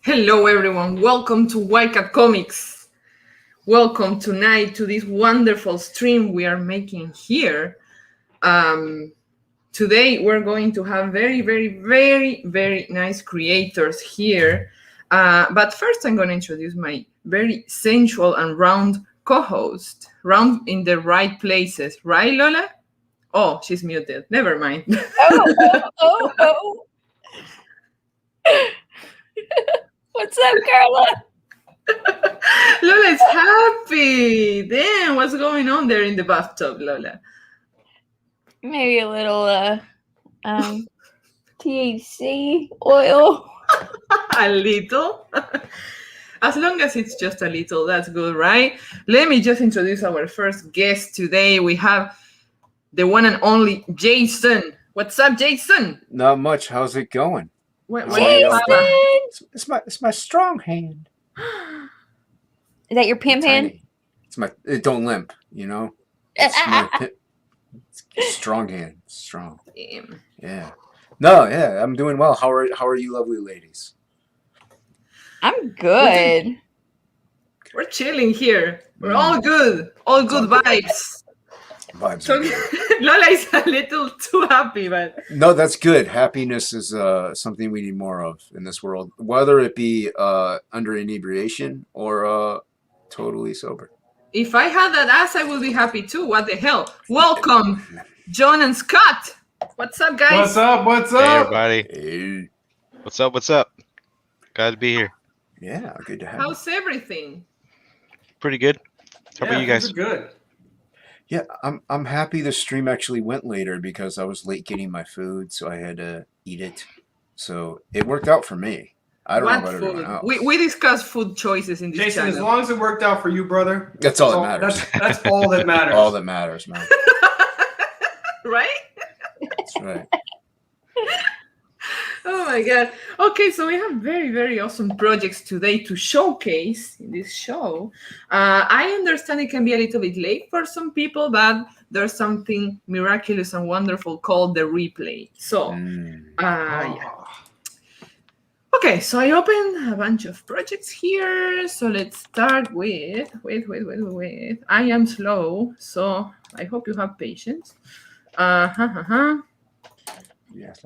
Hello, everyone. Welcome to Wildcat Comics. Welcome tonight to this wonderful stream we are making here. Um, Today, we're going to have very nice creators here. But first, I'm going to introduce my very sensual and round co-host. Round in the right places, right, Lola? Oh, she's muted. Never mind. Oh. What's up, Carla? Lola is happy. Damn, what's going on there in the bathtub, Lola? Maybe a little THC oil. A little. As long as it's just a little, that's good, right? Let me just introduce our first guest today. We have the one and only Jason. What's up, Jason? Not much. How's it going? Jason! It's my strong hand. Is that your pimp hand? It's my. It don't limp. You know. It's strong hand. Strong. Damn. Yeah. No. Yeah. I'm doing well. How are you, lovely ladies? I'm good. We're chilling here. We're all good. All good vibes. Vibes. So Lola is a little too happy, but no, that's good. Happiness is something we need more of in this world, whether it be under inebriation or totally sober. if I had that ass, I would be happy too. What the hell? Welcome, John and Scott. What's up, guys? What's up? Hey, everybody. Hey. What's up? Glad to be here. Yeah, good to have How's everything? Pretty good. How about you guys? Good. Yeah, I'm happy the stream actually went later because I was late getting my food, so I had to eat it. So it worked out for me. I don't know about everyone else. We discuss food choices in this Jason, channel. as long as it worked out for you, brother. That's all that matters. That's all that matters. All that matters, man. Right? That's right. Oh my god. Okay, so we have very awesome projects today to showcase in this show. I understand it can be a little bit late for some people, but there's something miraculous and wonderful called the replay. So, yeah. Okay, so I opened a bunch of projects here. So let's start with, wait. I am slow, so I hope you have patience. Yes,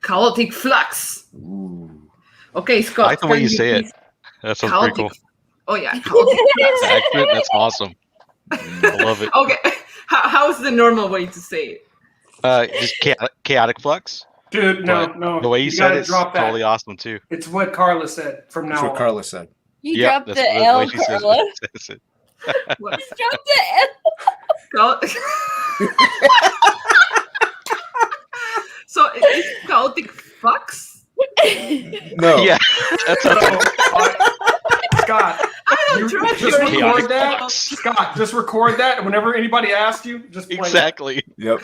Chaotic Flux. Ooh. Okay, Scott. I like the way you say it. That sounds pretty cool. Oh yeah, chaotic flux. Accurate. That's awesome. I love it. Okay, how's the normal way to say it? Just chaotic flux. Dude, no. The way you said gotta it's drop that. totally awesome too. It's what Carla said from That's now what on. Carla said. You Yep, dropped that's the the L, way she Carla. says it. What? You dropped the L. So it's chaotic flux. No. Yeah, that's Scott, I don't you trust just your chaotic record that. flux. Scott, just record that, and whenever anybody asks you, just play Exactly. Yep.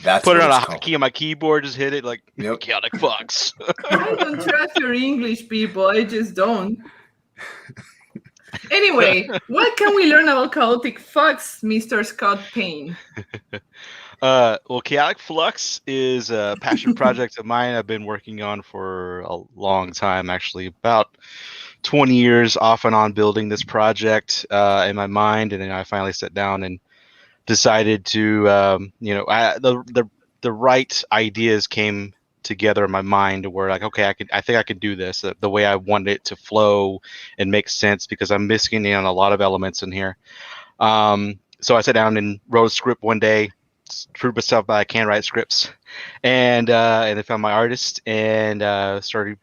That's Put it what on a it's called. hotkey on my keyboard. Just hit it like Yep. chaotic flux. I don't trust your English people. I just don't. Anyway, what can we learn about chaotic flux, Mr. Scott Payne? Well, Chaotic Flux is a passion project of mine I've been working on for a long time, actually, about 20 years off and on building this project in my mind, and then I finally sat down and decided to, the right ideas came together in my mind where like, okay, I think I can do this the way I wanted it to flow and make sense because I'm missing on a lot of elements in here. So I sat down and wrote a script one day. Proved myself that I can write scripts, and I found my artist and started,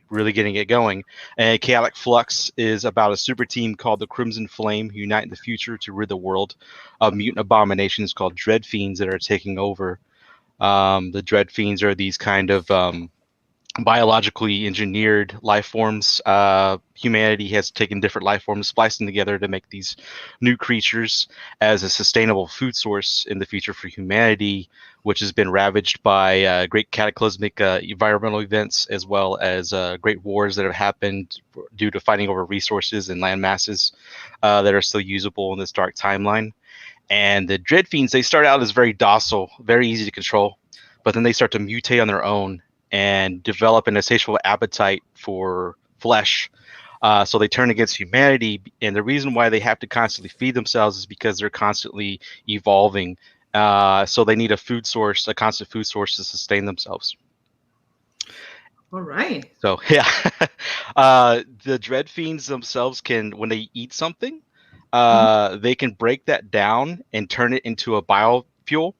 really getting it going. And Chaotic Flux is about a super team called the Crimson Flame who unite in the future to rid the world of mutant abominations called Dread Fiends that are taking over. The Dread Fiends are these kind of biologically engineered life forms. Humanity has taken different life forms, spliced them together to make these new creatures as a sustainable food source in the future for humanity, which has been ravaged by great cataclysmic environmental events as well as great wars that have happened due to fighting over resources and land masses that are still usable in this dark timeline. And the Dread Fiends, they start out as very docile, very easy to control, but then they start to mutate on their own and develop an insatiable appetite for flesh. So they turn against humanity, and the reason why they have to constantly feed themselves is because they're constantly evolving. So they need a constant food source to sustain themselves. All right. So yeah, the dread fiends themselves can, when they eat something, they can break that down and turn it into a biofuel,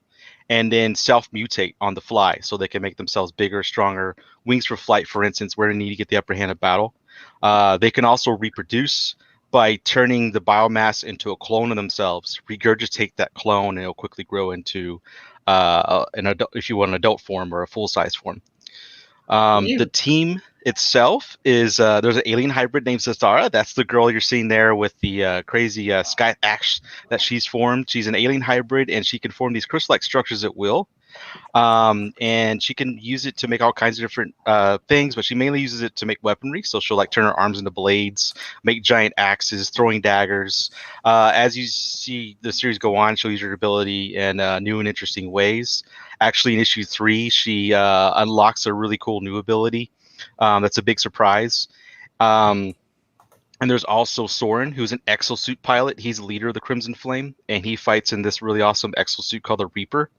and then self-mutate on the fly, so they can make themselves bigger, stronger, wings for flight, for instance, where they need to get the upper hand of battle. They can also reproduce by turning the biomass into a clone of themselves, regurgitate that clone, and it'll quickly grow into an adult, if you want, an adult form or a full-size form. The team itself is there's an alien hybrid named Zastara. That's the girl you're seeing there with the crazy sky axe that she's formed. She's an alien hybrid, and she can form these crystal-like structures at will. And she can use it to make all kinds of different things, but she mainly uses it to make weaponry. So she'll like turn her arms into blades, make giant axes, throwing daggers. As you see the series go on, she'll use her ability in new and interesting ways. Actually, in issue 3, she unlocks a really cool new ability. That's a big surprise. And there's also Soren, who's an exosuit pilot. He's the leader of the Crimson Flame, and he fights in this really awesome exosuit called the Reaper.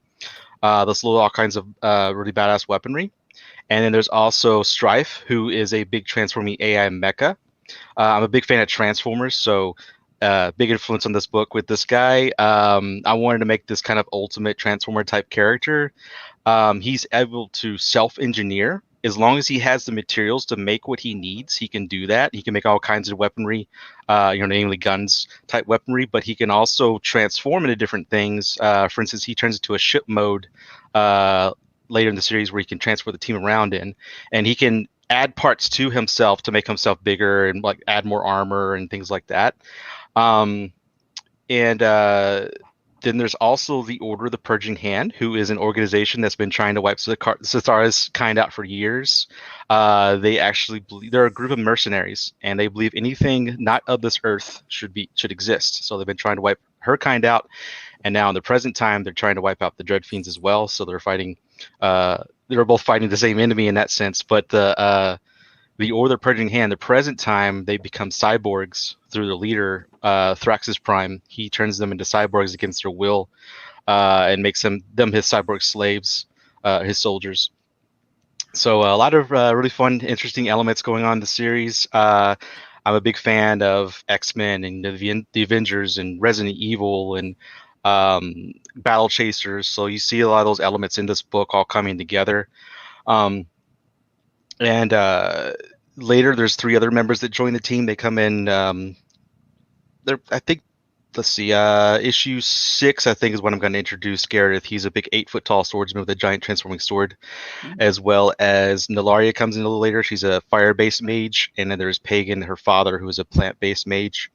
Those load all kinds of really badass weaponry. And then there's also Strife, who is a big transforming AI mecha. I'm a big fan of Transformers, so big influence on this book with this guy. I wanted to make this kind of ultimate Transformer type character. He's able to self-engineer. As long as he has the materials to make what he needs, he can do that. He can make all kinds of weaponry, namely guns type weaponry, but he can also transform into different things. For instance, he turns into a ship mode later in the series where he can transfer the team around in, and he can add parts to himself to make himself bigger and like add more armor and things like that. Then there's also the Order of the Purging Hand, who is an organization that's been trying to wipe Zathara's kind out for years. They actually believe they're a group of mercenaries, and they believe anything not of this earth should exist. So they've been trying to wipe her kind out, and now in the present time, they're trying to wipe out the Dread Fiends as well. So they're fighting. They're both fighting the same enemy in that sense, but the Order of the Purging Hand, the present time, they become cyborgs through the leader, Thraxus Prime. He turns them into cyborgs against their will, and makes them his cyborg slaves, his soldiers. So a lot of really fun, interesting elements going on in the series. I'm a big fan of X-Men and the Avengers and Resident Evil and Battle Chasers. So you see a lot of those elements in this book all coming together. And later, there's 3 other members that join the team. They come in. I think, let's see, issue 6, I think, is when I'm going to introduce Gareth. He's a big 8-foot tall swordsman with a giant transforming sword, as well as Nilaria comes in a little later. She's a fire-based mage, and then there's Pagan, her father, who is a plant-based mage.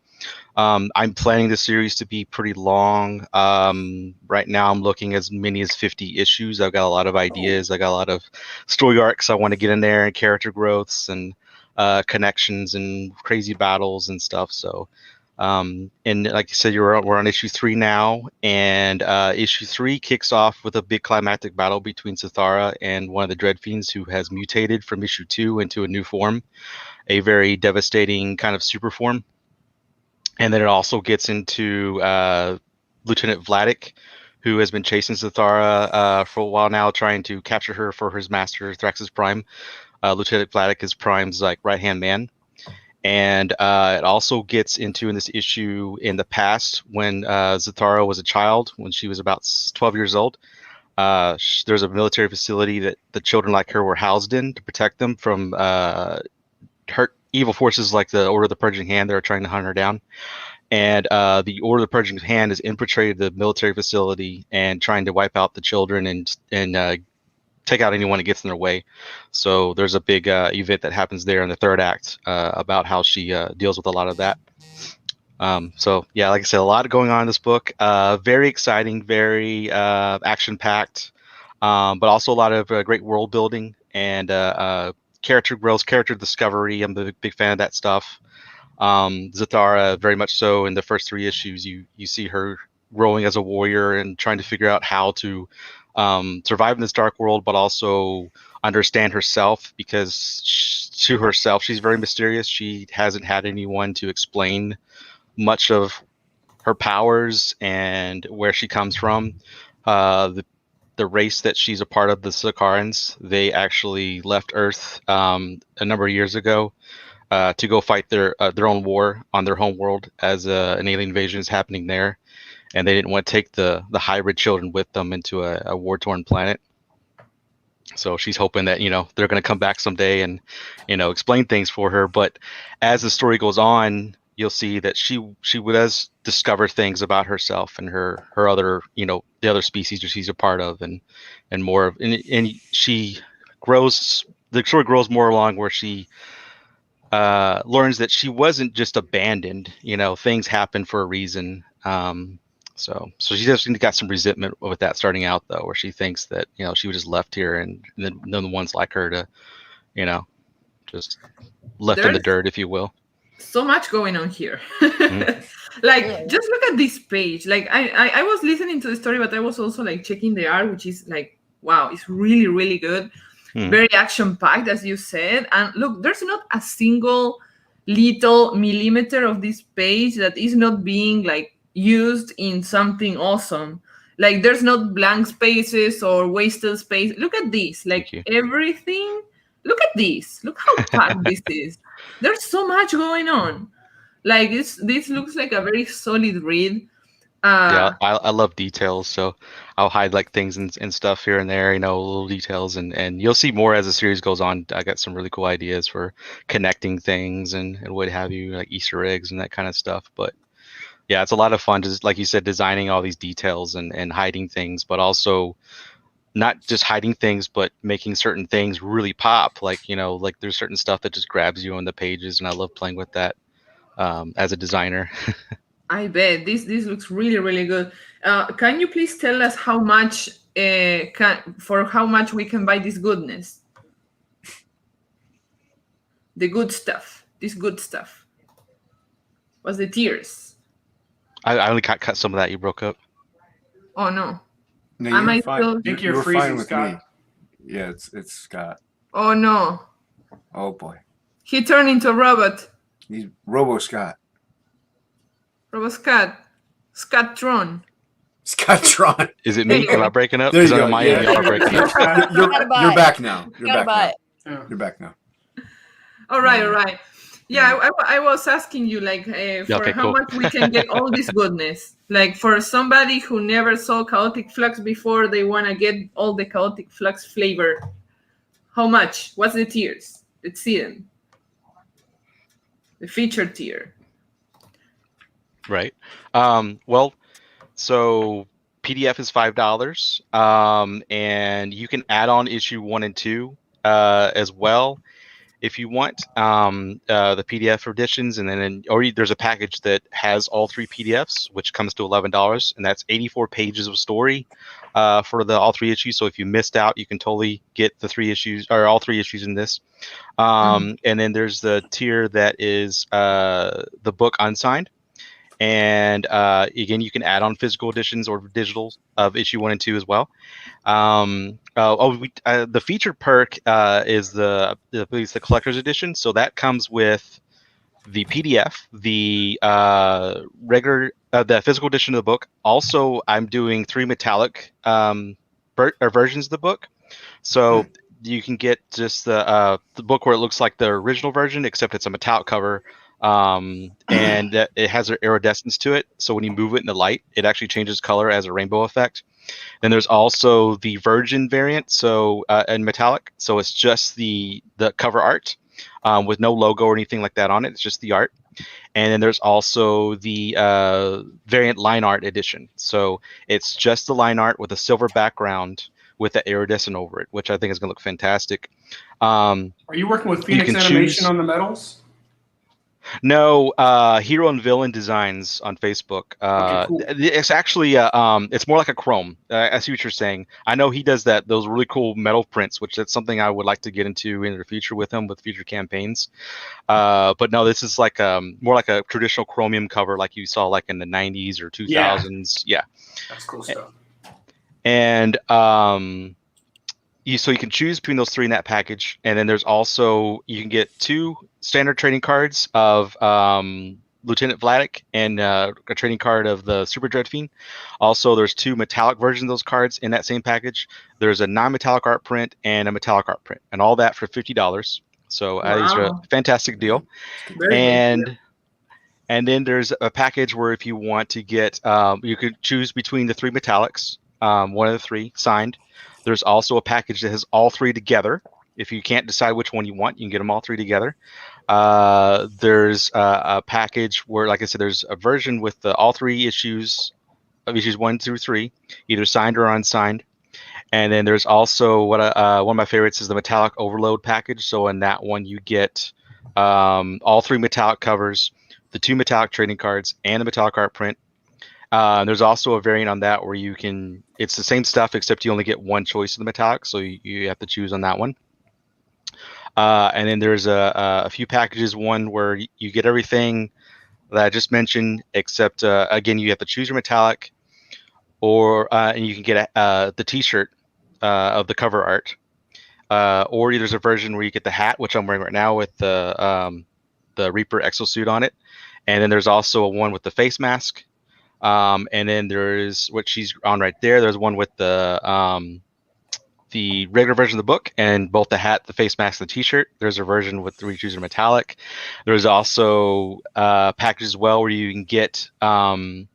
I'm planning the series to be pretty long. Right now, I'm looking as many as 50 issues. I've got a lot of ideas. I got a lot of story arcs I want to get in there, and character growths and connections and crazy battles and stuff. So, and like you said, we're on issue 3 now, and issue 3 kicks off with a big climactic battle between Zathara and one of the Dread Fiends who has mutated from issue 2 into a new form, a very devastating kind of super form. And then it also gets into Lieutenant Vladik, who has been chasing Zathara for a while now, trying to capture her for his master, Thraxus Prime. Lieutenant Vladik is Prime's like right-hand man. And it also gets into, in this issue, in the past, when Zathara was a child, when she was about 12 years old. There's a military facility that the children like her were housed in to protect them from evil forces like the Order of the Purging Hand that are trying to hunt her down. And the Order of the Purging Hand has infiltrated the military facility and trying to wipe out the children and take out anyone that gets in their way. So there's a big event that happens there in the 3rd act about how she deals with a lot of that. So yeah, like I said, a lot going on in this book. Very exciting, very action-packed, but also a lot of great world building and character growth, character discovery. I'm a big fan of that stuff. Zathara, very much so. In the first 3 issues, you see her growing as a warrior and trying to figure out how to survive in this dark world, but also understand herself, because to herself she's very mysterious. She hasn't had anyone to explain much of her powers and where she comes from. The race that she's a part of, the Sakarans, they actually left Earth a number of years ago to go fight their own war on their home world, as an alien invasion is happening there, and they didn't want to take the hybrid children with them into a war-torn planet. So she's hoping that they're going to come back someday and explain things for her. But as the story goes on, you'll see that she does discover things about herself and her other the other species that she's a part of, and more of, and she grows. The story grows more along where she learns that she wasn't just abandoned. Things happen for a reason. So she definitely got some resentment with that starting out, though, where she thinks that she was just left here and then none of the ones like her to just left in the dirt, if you will. So much going on here. Mhm. Like, Yeah. just look at this page. Like, I was listening to the story, but I was also like checking the art, which is like, wow, it's really, really good. Mhm. Very action packed, as you said. And look, there's not a single little millimeter of this page that is not being like used in something awesome. Like, there's not blank spaces or wasted space. Look at this. Like, you. everything. Look at this. Look how packed this is. There's so much going on. Like, this looks like a very solid read. Yeah, I love details, so I'll hide like things and stuff here and there, little details, and you'll see more as the series goes on. I got some really cool ideas for connecting things and what have you, like Easter eggs and that kind of stuff. But yeah, it's a lot of fun, just like you said, designing all these details and hiding things, but also not just hiding things, but making certain things really pop. Like like there's certain stuff that just grabs you on the pages, and I love playing with that as a designer. I bet this looks really, really good. Can you please tell us how much for how much we can buy this goodness? The good stuff. This good stuff. What's the tiers? I only cut some of that. You broke up. Oh no. No, Am I you're fine. still- I think you're You're freezing, fine with Scott. me. Yeah, it's Scott. Oh no. Oh boy, He turned into a robot. he's Robo Scott. Robot Scott. Scottron. Scottron. Is it me? Am I breaking up? There you Because go. on my Yeah. end, y'all are breaking up. You're Got a butt. you're back now. You're Got a back now. butt. Yeah. You're back now. All right, all right. Yeah, I was asking you like for okay, how cool. much we can get all this goodness. Like for somebody who never saw Chaotic Flux before, they want to get all the Chaotic Flux flavor. How much? What's the tiers? Let's see them. The feature tier. Right. Well, so PDF is $5, and you can add on issue 1 and 2 as well if you want, the PDF editions, and then there's a package that has all 3 PDFs, which comes to $11, and that's 84 pages of story for all 3 issues. So if you missed out, you can totally get the 3 issues or all 3 issues in this. And then there's the tier that is the book unsigned. And again, you can add on physical editions or digital of issue 1 and 2 as well. The featured perk is the collector's edition. So that comes with the PDF, the regular, the physical edition of the book. Also, I'm doing 3 metallic versions of the book. So you can get just the book where it looks like the original version, except it's a metallic cover. And it has an iridescence to it, so when you move it in the light, it actually changes color as a rainbow effect. Then there's also the virgin variant, so in metallic, so it's just the cover art with no logo or anything like that on it. It's just the art. And then there's also the variant line art edition, so it's just the line art with a silver background with the iridescent over it, which I think is going to look fantastic. Are you working with Phoenix can Animation choose- on the medals? No, Hero and Villain Designs on Facebook. Okay, cool. It's actually it's more like a Chrome. I see what you're saying. I know he does those really cool metal prints, which that's something I would like to get into in the future with him with future campaigns. But no, this is like more like a traditional chromium cover, like you saw like in the 90s or 2000s. Yeah. That's cool stuff. And you can choose between those 3 in that package, and then there's also you can get 2 standard trading cards of Lieutenant Vladik and a trading card of the Super Dread Fiend. Also, there's 2 metallic versions of those cards in that same package. There's a non-metallic art print and a metallic art print, and all that for $50. So these are a fantastic deal. And then there's a package where if you want to get, you could choose between the 3 metallics, one of the 3 signed. There's also a package that has all 3 together. If you can't decide which one you want, you can get them all 3 together. There's a package where, like I said, there's a version with all 3 issues of issues 1 through 3, either signed or unsigned. And then there's also one of my favorites is the metallic overload package. So in that one, you get all 3 metallic covers, the 2 metallic trading cards, and the metallic art print. There's also a variant on that where it's the same stuff except you only get 1 choice of the metallic, so you have to choose on that one. And then there's a few packages, one where you get everything that I just mentioned, except again you have to choose your metallic, and you can get the T-shirt of the cover art, or there's a version where you get the hat, which I'm wearing right now with the Reaper exosuit on it, and then there's also one with the face mask. And then there's what she's on right there. There's one with the regular version of the book and both the hat, the face mask, and the T-shirt. There's a version with the Choose Your Metallic. There's also packages as well where you can get one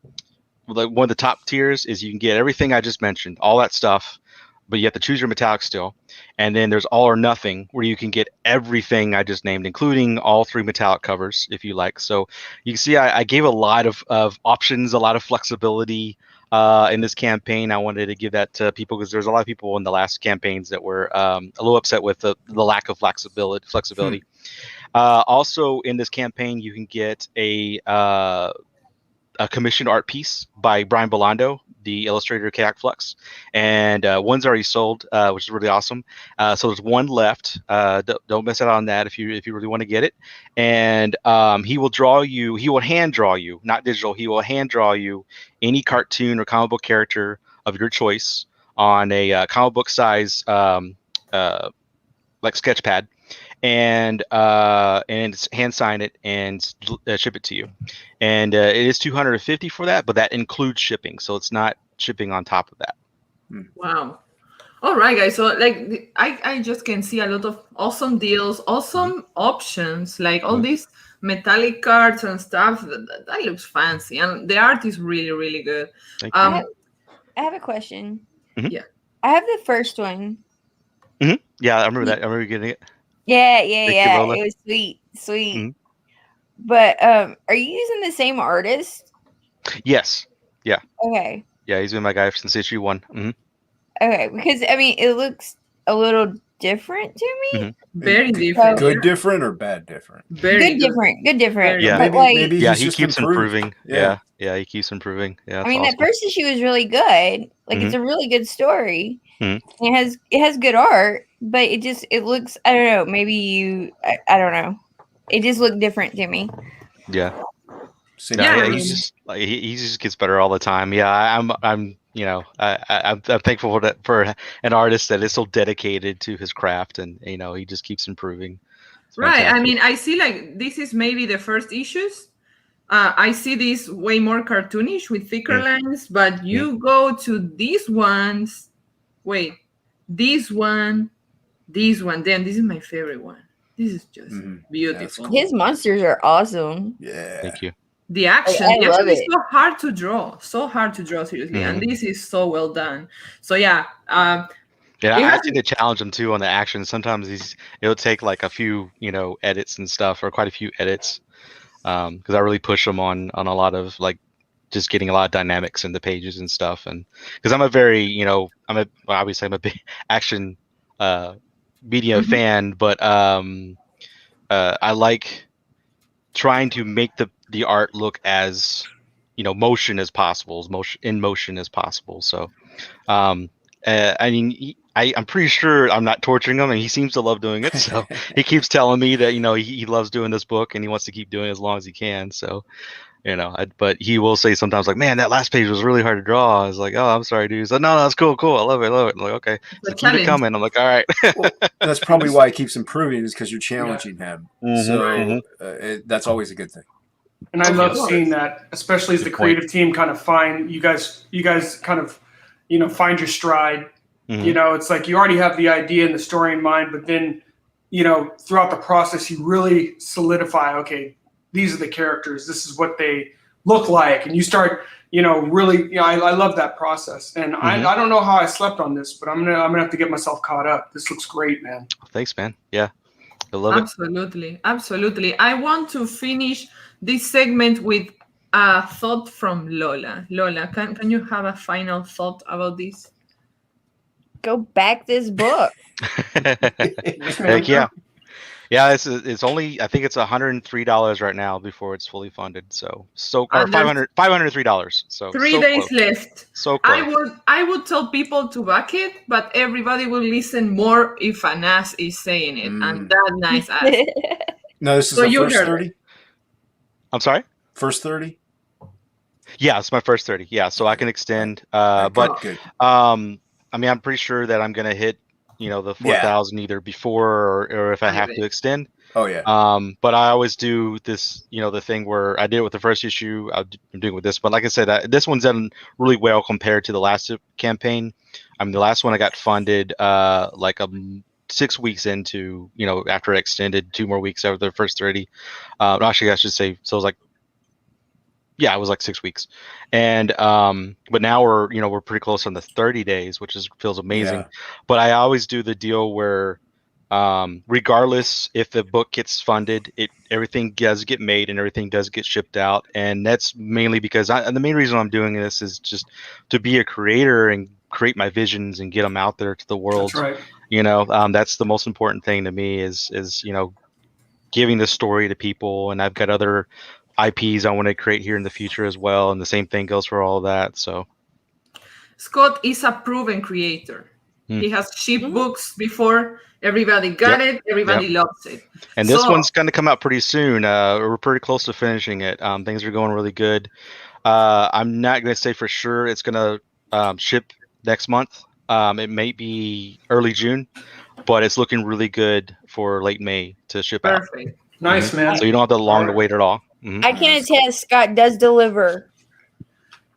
of the top tiers is you can get everything I just mentioned, all that stuff, but you have to choose your metallic still. And then there's all or nothing where you can get everything I just named, including all 3 metallic covers if you like. So you can see I gave a lot of options, a lot of flexibility in this campaign. I wanted to give that to people because there's a lot of people in the last campaigns that were a little upset with the lack of flexibility. Also in this campaign, you can get a commissioned art piece by Brian Belando, the illustrator of Chaotic Flux, and one's already sold, which is really awesome. So there's 1 left. Don't miss out on that if you really want to get it. And he will hand draw you, not digital. He will hand draw you any cartoon or comic book character of your choice on a comic book size like sketch pad, and hand sign it and ship it to you. And it is $250 for that, but that includes shipping, so it's not shipping on top of that. Wow. All right, guys. So like I just can see a lot of awesome deals, awesome options, like all these metallic cards and stuff. That looks fancy, and the art is really, really good. Thank you. I have a question. Yeah. I have the first one. Yeah, I remember that. I remember getting it. Yeah. Rolla. It was sweet. But are you using the same artist? Yes. Yeah. Okay. Yeah, he's been my guy since issue 1. Okay, because I mean, it looks a little different to me. Very different. Good different or bad different? Very Good different. Yeah. But Maybe Yeah, he's he just keeps improved. improving. Yeah, he keeps improving. Yeah, I mean, awesome. that first issue was really good. Like, it's a really good story. It has good art, but it looks, I don't know, maybe I don't know. It just looked different to me. Yeah. Yeah, he just gets better all the time. Yeah, I'm thankful for an artist that is so dedicated to his craft, and he just keeps improving. It's right. fantastic. I mean, I see like this is maybe the first issues. I see this way more cartoonish with thicker lines, but you go to these ones. Wait, this one. Then this is my favorite one. This is just beautiful. Cool. His monsters are awesome. Yeah. Thank you. The action, I love is it. so hard to draw, seriously, and this is so well done. So yeah, I think they challenge him too on the action. Sometimes it'll take like a few edits and stuff, or quite a few edits, because I really push him on a lot of like just getting a lot of dynamics in the pages and stuff, and because I'm a very obviously I'm a big action media fan, but I like trying to make the art look as motion as possible, in motion as possible. So I mean, I'm pretty sure I'm not torturing him, and he seems to love doing it. So he keeps telling me that he loves doing this book and he wants to keep doing it as long as he can. So But he will say sometimes like, man, that last page was really hard to draw. I was like, oh, I'm sorry, dude. He's like, no, it's cool. I love it. I'm like, okay. So keep it coming. I'm like, all right. Well, that's probably why he keeps improving, is because you're challenging him. So that's always a good thing. And I love seeing that, especially as the creative team kind of find you guys kind of, find your stride. It's like you already have the idea and the story in mind, but then, throughout the process, you really solidify, okay, these are the characters, this is what they look like. And you start, really, I love that process. And I don't know how I slept on this, but I'm gonna have to get myself caught up. This looks great, man. Thanks, man. Yeah. I love it. Absolutely. I want to finish this segment with a thought from Lola. Lola, can you have a final thought about this? Go back this book. Heck yeah. Yeah, it's only, I think it's $103 right now before it's fully funded. So or $503. So 3 days close. Left. So close. I would tell people to back it, but everybody will listen more if an ass is saying it, and that nice ass. No, this is the first 30. I'm sorry? First 30? Yeah, it's my first 30. Yeah, so I can extend. Good. I mean, I'm pretty sure that I'm gonna hit, the 4,000 either before or if I have to extend. Oh yeah. But I always do this, the thing where I did it with the first issue. I'm doing it with this, but like I said, this one's done really well compared to the last campaign. I mean, the last one I got funded 6 weeks into, after I extended 2 more weeks after the first 30. Actually, I should say, so it was it was like 6 weeks. And but now we're pretty close on the 30 days, which feels amazing. Yeah. But I always do the deal where regardless if the book gets funded, everything does get made and everything does get shipped out. And that's mainly because the main reason I'm doing this is just to be a creator and create my visions and get them out there to the world. That's right. That's the most important thing to me is giving the story to people. And I've got other IPs I want to create here in the future as well, and the same thing goes for all of that. So Scott is a proven creator. He has shipped books before. Everybody got it. Everybody loves it. And this one's going to come out pretty soon. We're pretty close to finishing it. Things are going really good. I'm not going to say for sure it's going to ship next month. It may be early June, but it's looking really good for late May to ship out. Perfect. Nice, man. So you don't have to wait at all. I can attest Scott does deliver.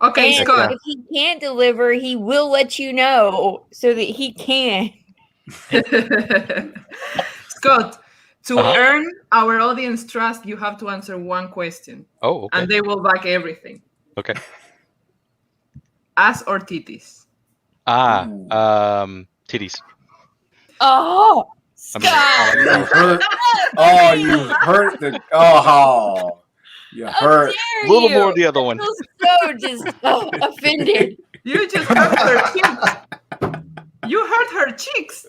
Okay, and Scott. If he can't deliver, he will let you know so that he can. Scott, to earn our audience trust, you have to answer one question. Oh, okay. And they will back everything. Okay. Ass or titties? Titties. Oh, Scott. You hurt. Oh, you hurt the. Oh. You hurt. A little more the other one. I feel so just offended. You just hurt her cheeks. You hurt her cheeks.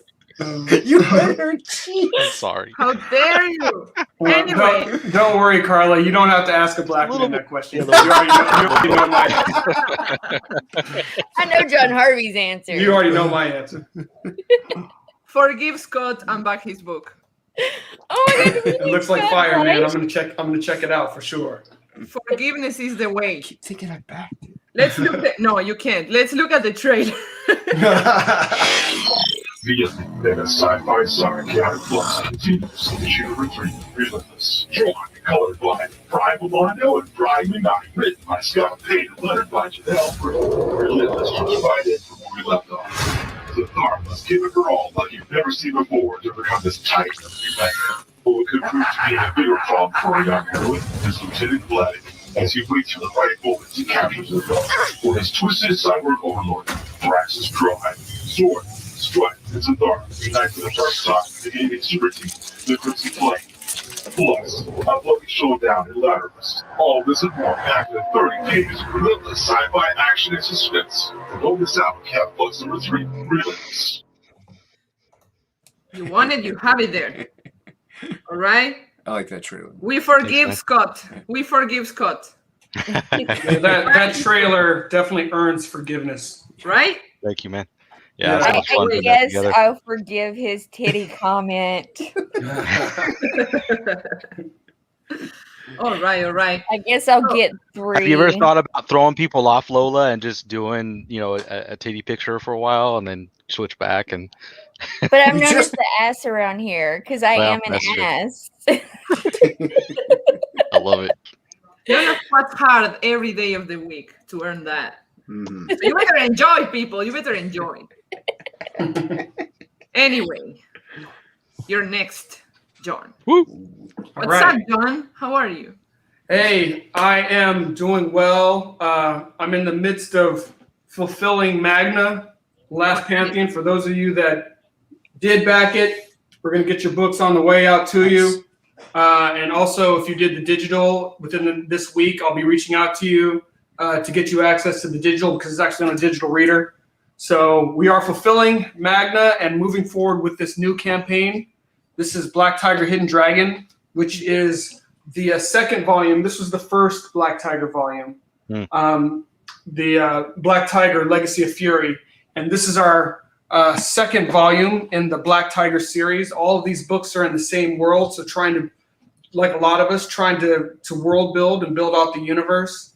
You hurt her cheeks. Sorry. How dare you? Well, Anyway. Don't worry, Carla. You don't have to ask a black man that question. You already know my answer. I know John Harvey's answer. You already know my answer. Forgive Scott and back his book. Oh my God, it looks like fire, man. I'm gonna check it out for sure. Forgiveness is the way. Keep taking it back. Let's look at no, you can't. Let's look at the trailer. The mega sci-fi saga chaotic flux continues in the sheer retreat. Relentless, drawn, colorblind, Brian Milano and Brian Minami, written by Scott Payne, lettered by Janelle Brill. Relentless jumps right in from where we left off. The Thon must give it her all like you've never seen before to become this titan of humanity. But what could prove to be a bigger problem for a young heroine is Lieutenant Vlad, as he waits for the right moment to capture the thought for his twisted cyborg overlord, Thrax's Pride. Sword, strike, and Zathar unite for the dark side of the gaming super team, the Crimson Flame. Plus, a bloody showdown in Lateralus. All this and more packed in 30 pages of relentless sci-fi action and suspense. Don't miss out on Cat Flux number 3, Relentless. You want it, you have it there. All right? I like that trailer. We forgive Scott. We forgive Scott. that trailer definitely earns forgiveness. Right? Thank you, man. Yeah, I guess I'll forgive his titty comment. All right. I guess I'll get 3. Have you ever thought about throwing people off, Lola, and just doing, a titty picture for a while and then switch back? And But I'm known as the ass around here because I am an ass. I love it. You're gonna work hard every day of the week to earn that. Mhm. So you better enjoy, people. You better enjoy. Anyway, you're next, John. All What's right. up, John? How are you? Hey, I am doing well. I'm in the midst of fulfilling Magna, Last Pantheon. For those of you that did back it, we're going to get your books on the way out to you. And also, if you did the digital within this week, I'll be reaching out to you to get you access to the digital because it's actually on a digital reader. So we are fulfilling Magna and moving forward with this new campaign. This is Black Tiger Hidden Dragon, which is the second volume. This was the first Black Tiger volume, the Black Tiger Legacy of Fury. And this is our second volume in the Black Tiger series. All of these books are in the same world. So trying to, like a lot of us, trying to world build and build out the universe.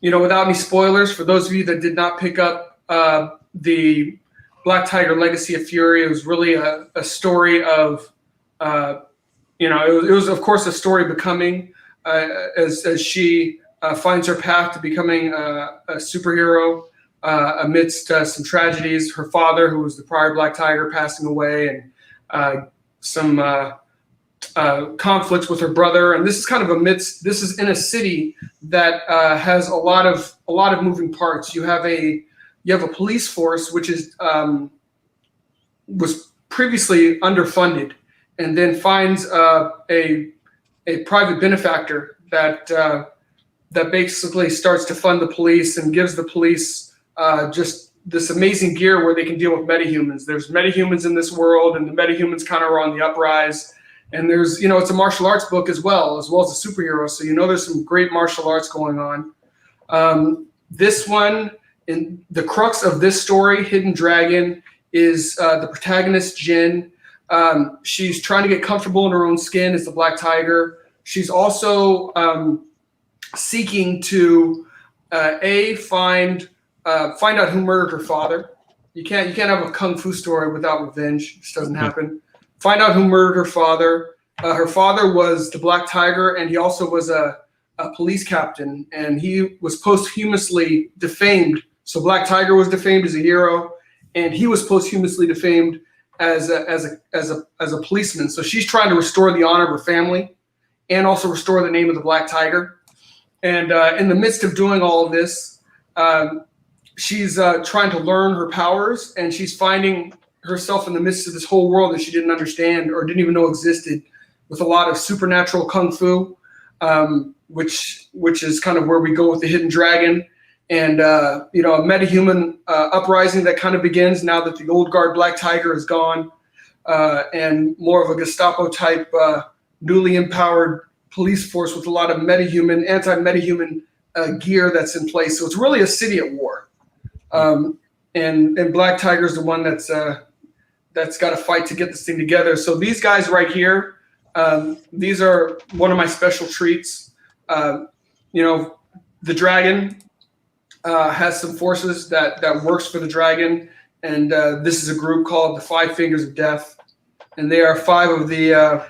Without any spoilers, for those of you that did not pick up the Black Tiger Legacy of Fury, it was really a story of, it was of course a story of becoming as she finds her path to becoming a superhero amidst some tragedies. Her father, who was the prior Black Tiger, passing away, and some conflicts with her brother. And this is kind of this is in a city that has a lot of moving parts. You have a police force which is was previously underfunded, and then finds a private benefactor that basically starts to fund the police and gives the police just this amazing gear where they can deal with metahumans. There's metahumans in this world, and the metahumans kind of are on the uprise. And there's, it's a martial arts book as well as a superhero. So, there's some great martial arts going on. This one, in the crux of this story, Hidden Dragon, is the protagonist, Jin. She's trying to get comfortable in her own skin as the Black Tiger. She's also seeking to find out who murdered her father. You can't have a kung fu story without revenge. It just doesn't happen. Find out who murdered her father. Her father was the Black Tiger, and he also was a police captain, and he was posthumously defamed. So Black Tiger was defamed as a hero, and he was posthumously defamed as a policeman. So she's trying to restore the honor of her family, and also restore the name of the Black Tiger. And in the midst of doing all of this, she's trying to learn her powers, and she's finding herself in the midst of this whole world that she didn't understand or didn't even know existed, with a lot of supernatural kung fu, which is kind of where we go with the Hidden Dragon, and a metahuman uprising that kind of begins now that the old guard Black Tiger is gone, and more of a Gestapo type newly empowered police force with a lot of anti-metahuman gear that's in place. So it's really a city at war, and Black Tiger is the one that's got to fight to get this thing together. So these guys right here, these are one of my special treats. The dragon has some forces that works for the dragon, and this is a group called the 5 Fingers of Death, and they are 5 of the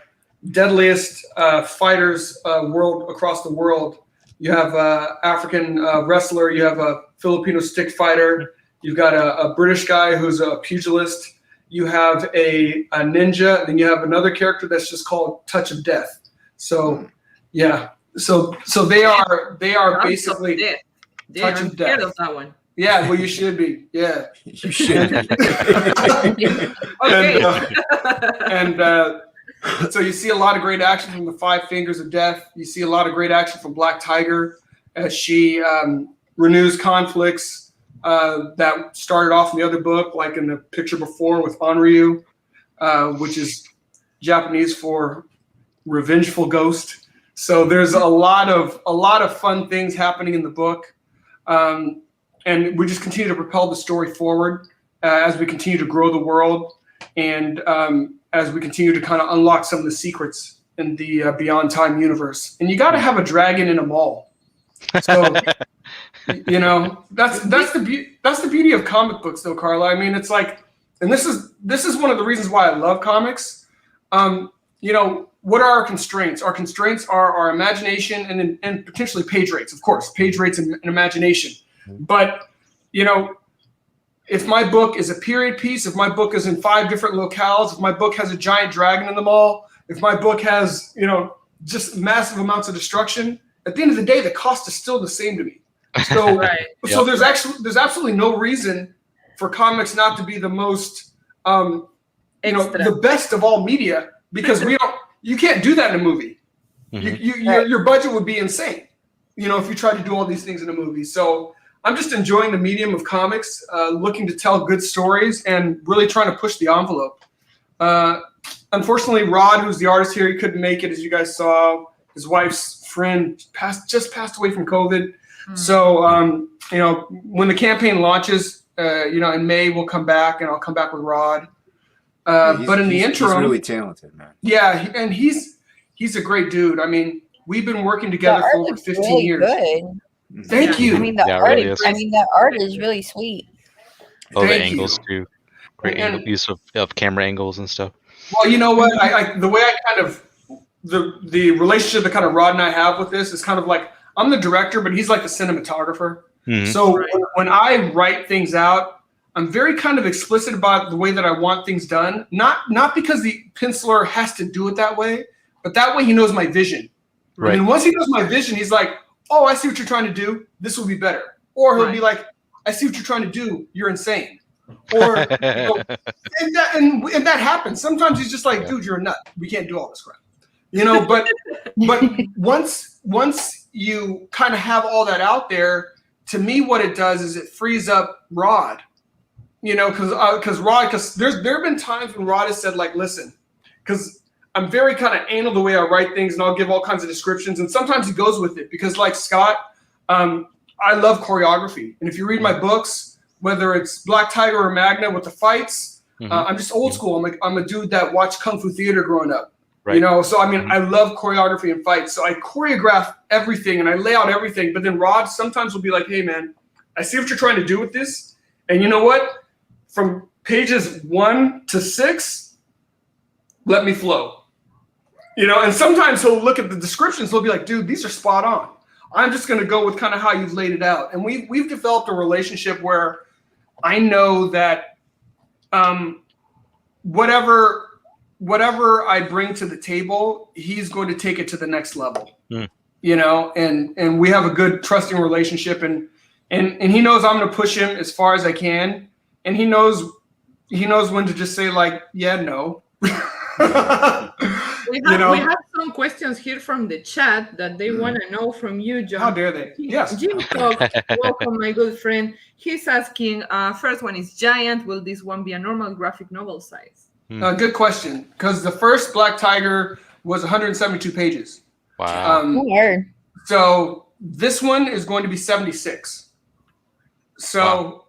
deadliest fighters across the world. You have an African wrestler, you have a Filipino stick fighter, you've got a British guy who's a pugilist, you have a ninja, and then you have another character that's just called Touch of Death. So yeah, so they are basically Touch of Death. Of that one. Yeah, well, you should be. Yeah, You should. Okay. and so you see a lot of great action from the 5 Fingers of Death. You see a lot of great action from Black Tiger as she renews conflicts that started off in the other book, like in the picture before with Onryu, which is Japanese for revengeful ghost. So there's a lot of fun things happening in the book, and we just continue to propel the story forward as we continue to grow the world, and as we continue to kind of unlock some of the secrets in the Beyond Time universe, and you got to have a dragon in a mall. So you know that's the beauty of comic books, though, Carla. I mean, it's like, and this is one of the reasons why I love comics. You know, what are our constraints? Our constraints are our imagination and potentially page rates, of course, page rates and imagination. But you know, if my book is a period piece, if my book is in 5 different locales, if my book has a giant dragon in the mall, if my book has, you know, just massive amounts of destruction, at the end of the day, the cost is still the same to me. So, so there's absolutely no reason for comics not to be the most, you know, the best of all media, because you can't do that in a movie. Your budget would be insane, you know, if you tried to do all these things in a movie. So I'm just enjoying the medium of comics, looking to tell good stories and really trying to push the envelope. Unfortunately, Rod, who's the artist here, he couldn't make it, as you guys saw. His wife's friend just passed away from COVID. So, you know, when the campaign launches, you know, in May, we'll come back, and I'll come back with Rod. But in the interim, he's really talented, man. Yeah, and he's a great dude. I mean, we've been working together for over 15 really years. Good. Thank you. I mean, the art is really sweet. Oh, the angles too. Great use of camera angles and stuff. Well, you know what? The way I kind of the relationship that kind of Rod and I have with this is kind of like, I'm the director, but he's like the cinematographer. So when I write things out, I'm very kind of explicit about the way that I want things done. Not because the penciler has to do it that way, but that way he knows my vision. Right. And once he knows my vision, he's like, oh, I see what you're trying to do. This will be better. Or he'll be like, I see what you're trying to do. You're insane. Or you know, and that happens. Sometimes he's just like, dude, you're a nut. We can't do all this crap. You know, but once you kind of have all that out there, to me, what it does is it frees up Rod. You know, because there have been times when Rod has said, like, listen, because I'm very kind of anal the way I write things, and I'll give all kinds of descriptions, and sometimes he goes with it because, like Scott, I love choreography, and if you read my books, whether it's Black Tiger or Magna with the fights, I'm just old school. I'm a dude that watched Kung Fu theater growing up. Right. You know, so I mean, I love choreography and fights. So I choreograph everything and I lay out everything. But then Rod sometimes will be like, hey, man, I see what you're trying to do with this. And you know what? From pages 1 to 6, let me flow. You know, and sometimes he'll look at the descriptions. He'll be like, dude, these are spot on. I'm just going to go with kind of how you've laid it out. And we've developed a relationship where I know that whatever I bring to the table, he's going to take it to the next level. You know, and we have a good trusting relationship, and he knows I'm going to push him as far as I can, and he knows when to just say, like, yeah, no. We have some questions here from the chat that they want to know from you, John. How dare they? Yes. Jim Cox, welcome, my good friend. He's asking, first one is giant. Will this one be a normal graphic novel size? Good question, because the first Black Tiger was 172 pages. Wow. So this one is going to be 76. So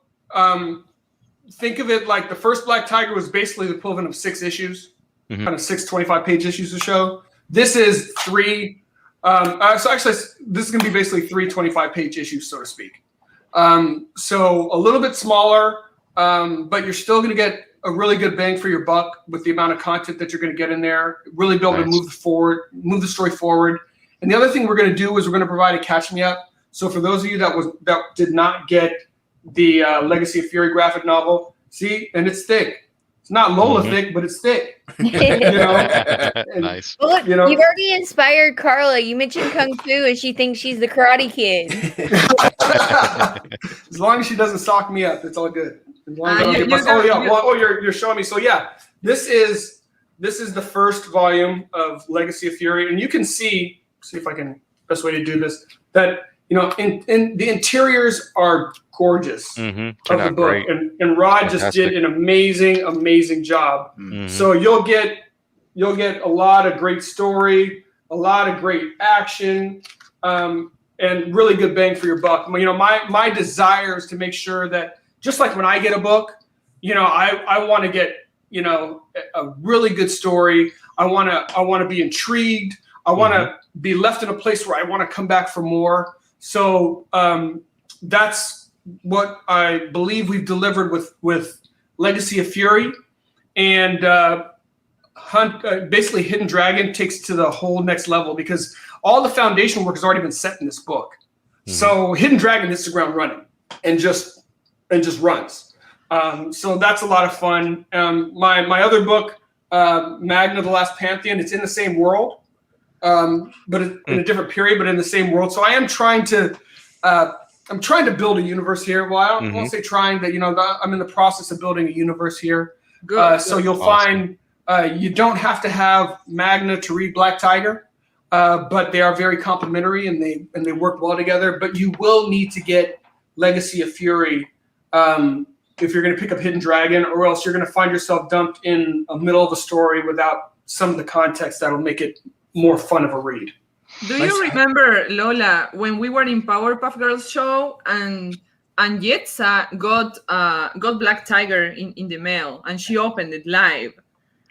think of it like the first Black Tiger was basically the equivalent of 6 issues, kind of 6 25-page issues to show. This is 3. So actually, this is going to be basically 3 25-page issues, so to speak. So a little bit smaller, but you're still going to get a really good bang for your buck with the amount of content that you're going to get in there. Really be able to move the story forward. And the other thing we're going to do is we're going to provide a catch me up. So for those of you that did not get the Legacy of Fury graphic novel, see, and it's thick. It's not Lola thick, but it's thick. You know? And, nice. Well, look, you know, you've already inspired Carla. You mentioned Kung Fu, and she thinks she's the Karate Kid. As long as she doesn't sock me up, it's all good. As long as I don't get you're showing me. So yeah, this is the first volume of Legacy of Fury, and you can see if I can best way to do this, that you know, in the interiors are gorgeous of the book, and Rod just did an amazing job. So you'll get a lot of great story, a lot of great action, and really good bang for your buck. You know, my desire is to make sure that just like when I get a book, you know, I want to get, you know, a really good story. I want to be intrigued. I want to be left in a place where I want to come back for more. So that's what I believe we've delivered with Legacy of Fury, and basically Hidden Dragon takes it to the whole next level because all the foundation work has already been set in this book. So Hidden Dragon hits the ground running and just runs. So that's a lot of fun. My other book, Magna: The Last Pantheon, it's in the same world, but in a different period, but in the same world. So I am trying to build a universe here. Well, I won't say trying, that I'm in the process of building a universe here. So you'll find you don't have to have Magna to read Black Tiger, but they are very complementary and they work well together. But you will need to get Legacy of Fury if you're going to pick up Hidden Dragon, or else you're going to find yourself dumped in the middle of a story without some of the context that'll make it more fun of a read. Do you remember, Lola, when we were in Powerpuff Girls show and Yetza got Black Tiger in the mail and she opened it live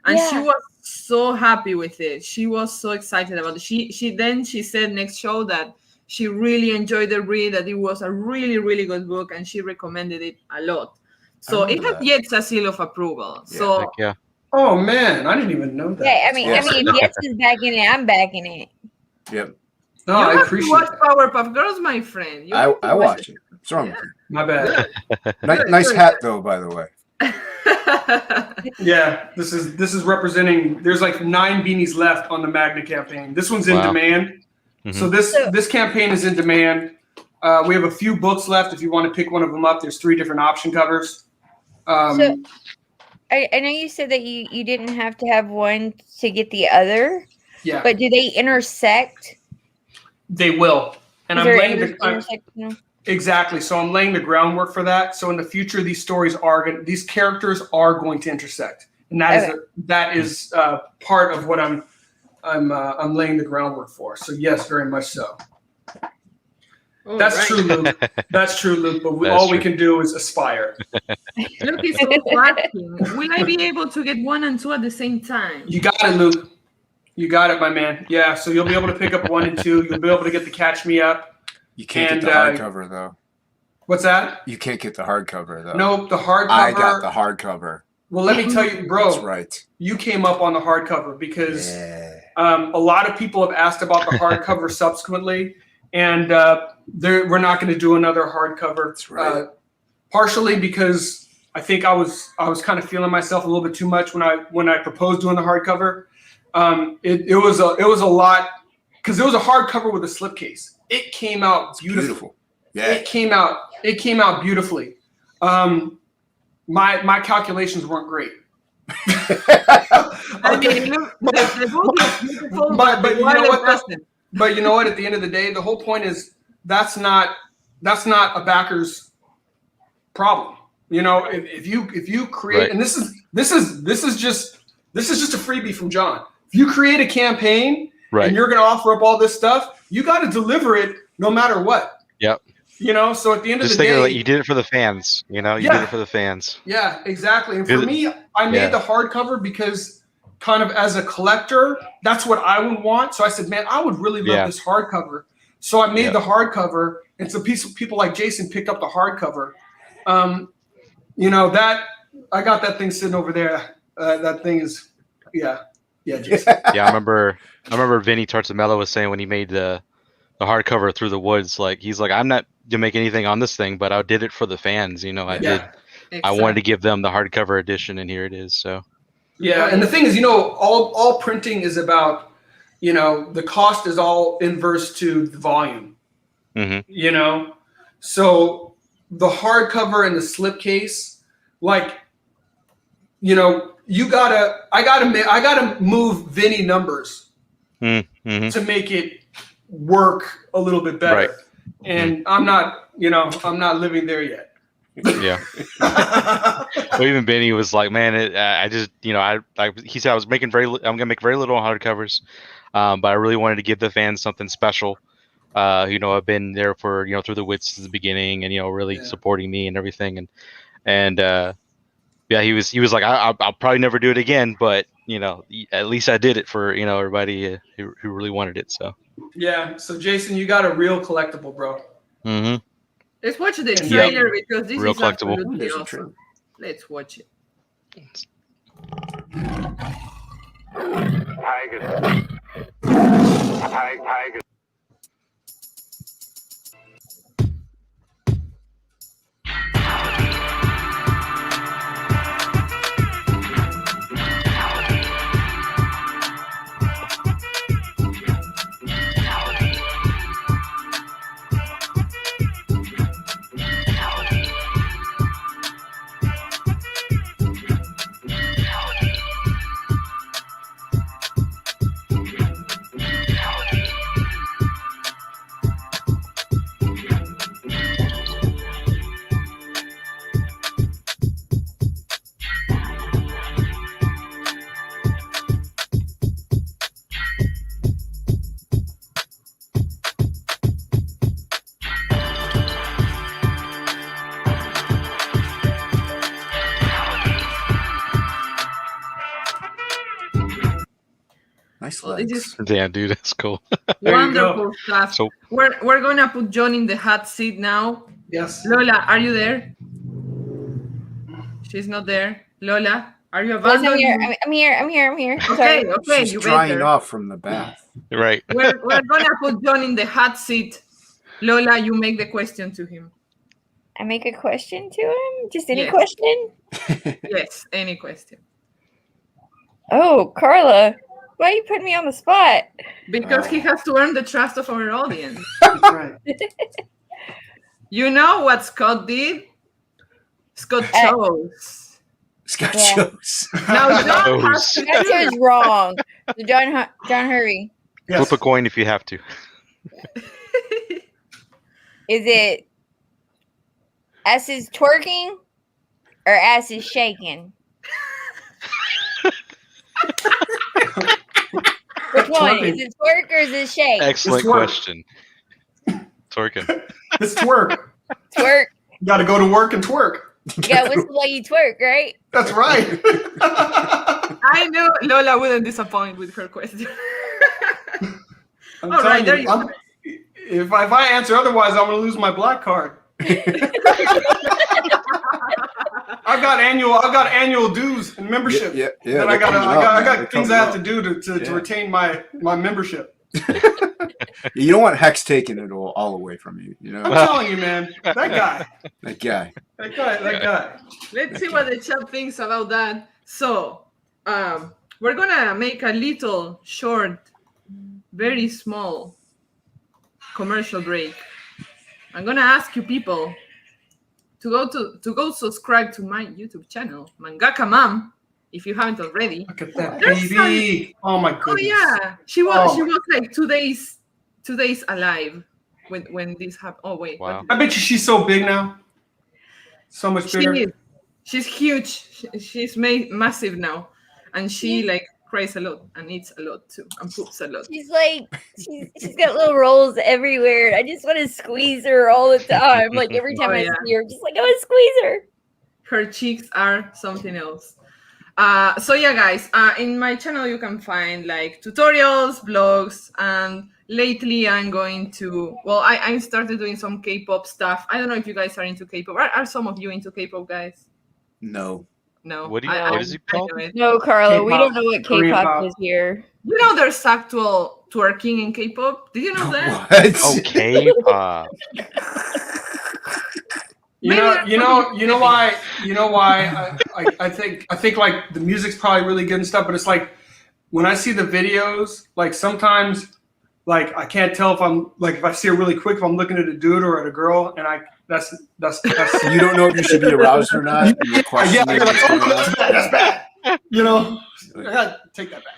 and she was so happy with it. She was so excited about it. She said next show that she really enjoyed the read, that it was a really, really good book, and she recommended it a lot. So it has Yetza seal of approval. So oh man, I didn't even know that. Yeah, I mean, if Yetza's backing it, I'm backing it. Yep. No, I appreciate watch Powerpuff Girls, my friend. I watch it. What's wrong with you? My bad. Nice hat, though, by the way. Yeah, this is representing. There's like 9 beanies left on the Magna campaign. This one's in demand. So this campaign is in demand. We have a few books left. If you want to pick one of them up, there's 3 different option covers. So I know you said that you didn't have to have one to get the other. Yeah. But do they intersect? They will. And Is I'm there laying intersection? Exactly. So I'm laying the groundwork for that. So in the future, these characters are going to intersect, and that is part of what I'm laying the groundwork for. So yes, very much so. That's true, Luke. That's true, Luke. But all we can do is aspire. Luke is so asking. Will I be able to get 1 and 2 at the same time? You got it, Luke. You got it, my man. Yeah. So you'll be able to pick up 1 and 2. You'll be able to get the Catch Me Up. You can't get the hardcover, though. What's that? You can't get the hardcover, though. Nope, the hardcover. I got the hardcover. Well, let me tell you, bro. That's right. You came up on the hardcover because a lot of people have asked about the hardcover subsequently, and we're not going to do another hardcover. That's right. Partially because I think I was kind of feeling myself a little bit too much when I proposed doing the hardcover. It was a lot because it was a hardcover with a slipcase. It came out beautiful. Yeah. It came out beautifully. My calculations weren't great. I mean, the book is beautiful, but you know what? But you know what? At the end of the day, the whole point is that's not a backer's problem. You know, if you create, and this is just a freebie from John. If you create a campaign and you're going to offer up all this stuff, you got to deliver it no matter what. Yep. You know, so at the end just of the day, like you did it for the fans. You know, you did it for the fans. Yeah, exactly. And for me, I made the hardcover because kind of as a collector, that's what I would want. So I said, man, I would really love this hardcover. So I made the hardcover, and some people like Jason picked up the hardcover. You know, that I got that thing sitting over there. That thing is, Jason. Yeah, I remember Vinny Tartamello was saying when he made the hardcover Through the Woods, like he's like, I'm not to make anything on this thing, but I did it for the fans. You know, I did. Exactly. I wanted to give them the hardcover edition, and here it is. So. Yeah, and the thing is, you know, all printing is about, you know, the cost is all inverse to the volume. Mm-hmm. You know, so the hardcover and the slipcase, like, you know, I gotta move Vinny numbers to make it work a little bit better. Right. And I'm not living there yet. Yeah. Well, even Benny was like, man, I just, you know, he said I'm gonna make very little hardcovers, but I really wanted to give the fans something special. You know, I've been there for, you know, Through the Woods since the beginning, and, you know, really supporting me and everything, and Yeah, he was like, I'll probably never do it again, but at least I did it for everybody who really wanted it. So yeah. So Jason, you got a real collectible, bro. mm-hmm. Let's watch the trailer because this Real is collectible. absolutely awesome. Let's watch it. Tiger. Nice Oh, legs. Yeah, dude, that's cool. Wonderful stuff. So we're gonna put John in the hot seat now. Yes. Lola, are you there? She's not there. Lola, are you Yes, available? I'm here. Okay, okay, She's you drying better. off from the bath. right. We're gonna put John in the hot seat. Lola, you make the question to him. I make a question to him? Just any Yes. question? Yes, any question. Oh, Carla, why are you putting me on the spot? Because he has to earn the trust of our audience. That's right. You know what Scott did? Scott chose. Scott Yeah. shows. Now John has to That choose. is wrong. So John, hurry. Yes. Flip a coin if you have to. Is it ass is twerking or ass is shaking? Which one? Twerking. Is it twerk or is it shake? Excellent It's work. question. Twerking. It's twerk. Twerk. You got to go to work and twerk. You gotta whistle while you twerk, right? That's right. I knew Lola wouldn't disappoint with her question. I'm All right, telling there you, you I'm- go. if I answer otherwise, I'm going to lose my black card. I've got annual dues and membership. Yeah. That I got things I have to do to Yeah. retain my membership. You don't want Hex taking it all away from you. You I'm know telling you, man, that guy. that guy. Let's see what the chat thinks about that. So, we're gonna make a little short, very small commercial break. I'm gonna ask you people to go subscribe to my YouTube channel, Mangaka Mom, if you haven't already. Look at that There's baby. Oh my Oh goodness. yeah, she was like 2 days alive when this happened. Oh wait, Wow. I bet you she's so big now. So much bigger. She's huge. She's massive now, and she like cries a lot and eats a lot too and poops a lot. She's like, she's got little rolls everywhere. I just want to squeeze her all the time. Like every time I see her, I'm just like, I want to squeeze her. Her cheeks are something else. So yeah, guys, in my channel you can find like tutorials, vlogs, and lately I'm going to, I started doing some K-pop stuff. I don't know if you guys are into K-pop. Are some of you into K-pop, guys? No. No. What is it called? No, Carla, we don't know what Korean K-pop pop. is here. You know there's actual twerking in K-pop? Did you know that? What? Oh, K-pop. You know why I think like the music's probably really good and stuff, but it's like when I see the videos, like sometimes like I can't tell if I'm like if I see it really quick if I'm looking at a dude or at a girl, and that's You don't know if you should be aroused or not. And you're questioning you're like, what's going on. that's bad. You know, I gotta take that back.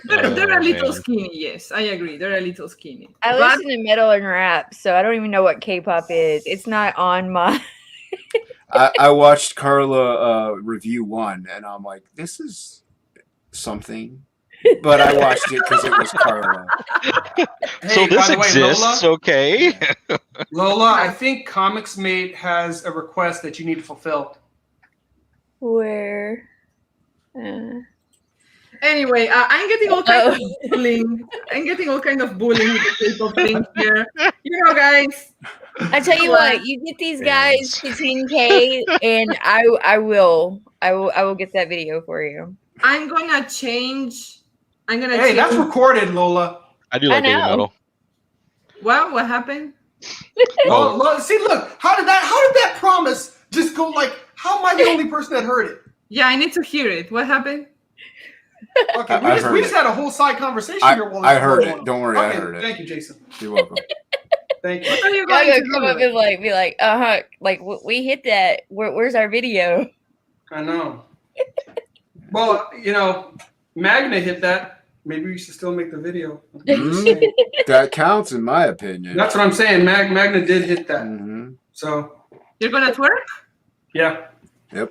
They're a little man. skinny, yes. I agree. They're a little skinny. I But- listen to metal and rap, so I don't even know what K-pop is. It's not on my. I watched Carla review one, and I'm like, this is something. But I watched it because it was Carla. So Hey, this by the way, exists, okay? Lola, I think Comics Mate has a request that you need to fulfill. Where? Anyway, I'm getting all kind of bullying. I'm getting all kind of bullying with the K-pop thing here. You know, guys. I tell you what, you get these guys to 10K, and I will get that video for you. I'm gonna change. Hey, that's recorded, Lola. I do like baby metal. What happened? Lola, see, look, how did that promise just go? Like, how am I the only person that heard it? Yeah, I need to hear it. What happened? Okay, we just had a whole side conversation here. I heard it. Don't worry, I heard it. Thank you, Jason. You're welcome. Thank you. What are you Y'all going to come up and be like, like we hit that. Where's our video? I know. Well, Magna hit that. Maybe we should still make the video. That counts, in my opinion. That's what I'm saying. Magna did hit that. Mm-hmm. So you're gonna twerk? Yeah. Yep.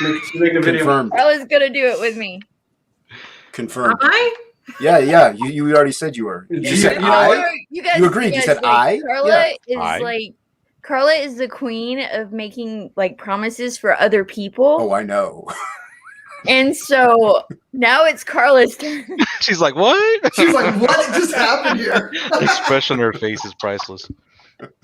Make a video. Confirmed. Carla's gonna do it with me. Confirmed. Am I? Yeah. You already said you were. You said I. You guys, you agreed. You said I. Carla is the queen of making like promises for other people. Oh, I know. And so now it's Carla's turn. She's like, what? She's like, what just happened here? The expression on her face is priceless.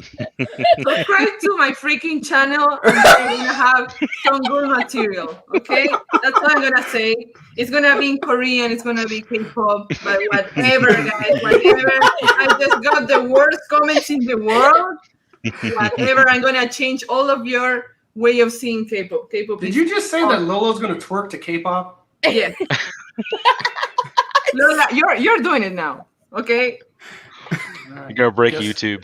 Subscribe to my freaking channel and I'm gonna have some good material. Okay? That's what I'm gonna say. It's gonna be in Korean, it's gonna be K-pop, but whatever, guys, whatever. I just got the worst comments in the world. Whatever, I'm gonna change all of your way of seeing K-pop. Did you just say that Lolo's gonna twerk to K-pop? Yeah. Lola, you're doing it now. Okay? You're gonna break YouTube.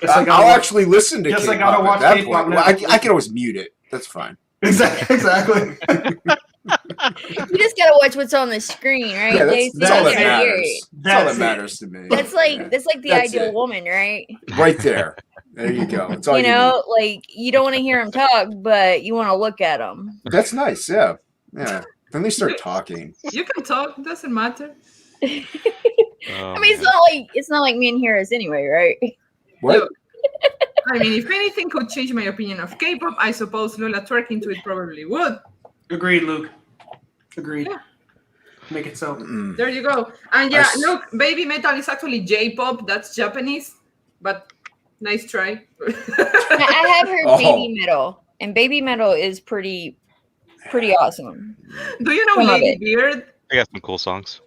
I'll actually listen to K-pop. I gotta watch K-pop now. I can always mute it. That's fine. Exactly. You just gotta watch what's on the screen, right? Yeah, that's all that matters. That's all that matters to me. That's like the ideal woman, right? Right there. There you go. It's all you know, like you don't want to hear them talk, but you want to look at them. That's nice. Yeah. Then they start talking. You can talk. It doesn't matter. I mean, it's not like me and Harris anyway, right? What? Look, I mean, if anything could change my opinion of K-pop, I suppose Lola twerking to it probably would. Agreed, Luke. Agreed. Yeah. Make it so. There you go. And yeah, look, baby metal is actually J-pop. That's Japanese, but nice try. I have heard baby metal, and baby metal is pretty awesome. Do you know Lady Beard? I got some cool songs.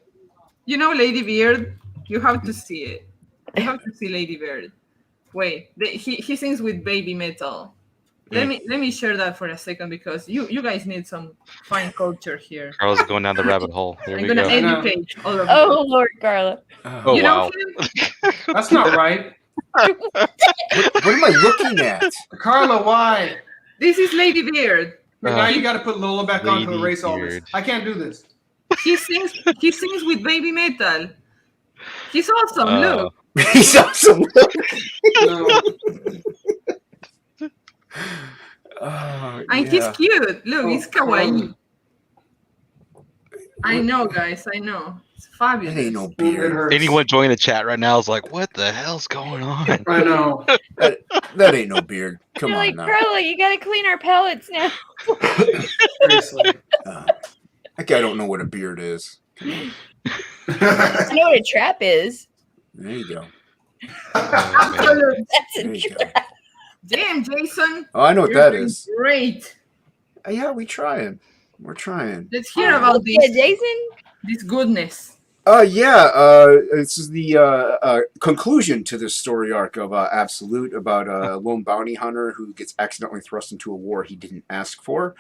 You know Lady Beard? You have to see it. You have to see Lady Beard. Wait, he sings with baby metal. Let me share that for a second because you guys need some fine culture here. Carla's going down the rabbit hole. Here I'm gonna educate all of you. Oh Lord, Carla. Oh you wow. That's not right. What am I looking at? Carla, why? This is Lady Beard. Now you got to put Lola back on to erase all this. I can't do this. He sings with baby metal. He's awesome. Look. He's awesome. And he's cute. Look, he's kawaii. I know, guys. I know. It's fabulous. It ain't no beard. Anyone joining the chat right now is like, what the hell's going on? I know. That ain't no beard. Come You're on like, now. Carla, you got to clean our pellets now. Seriously. That guy don't know what a beard is. I know what a trap is. There you go. That's a trap. Damn, Jason. Oh, I know what that is. Great. Yeah, we're trying. Let's hear about this. Jason? This goodness. This is the conclusion to this story arc of Absolute about a lone bounty hunter who gets accidentally thrust into a war he didn't ask for.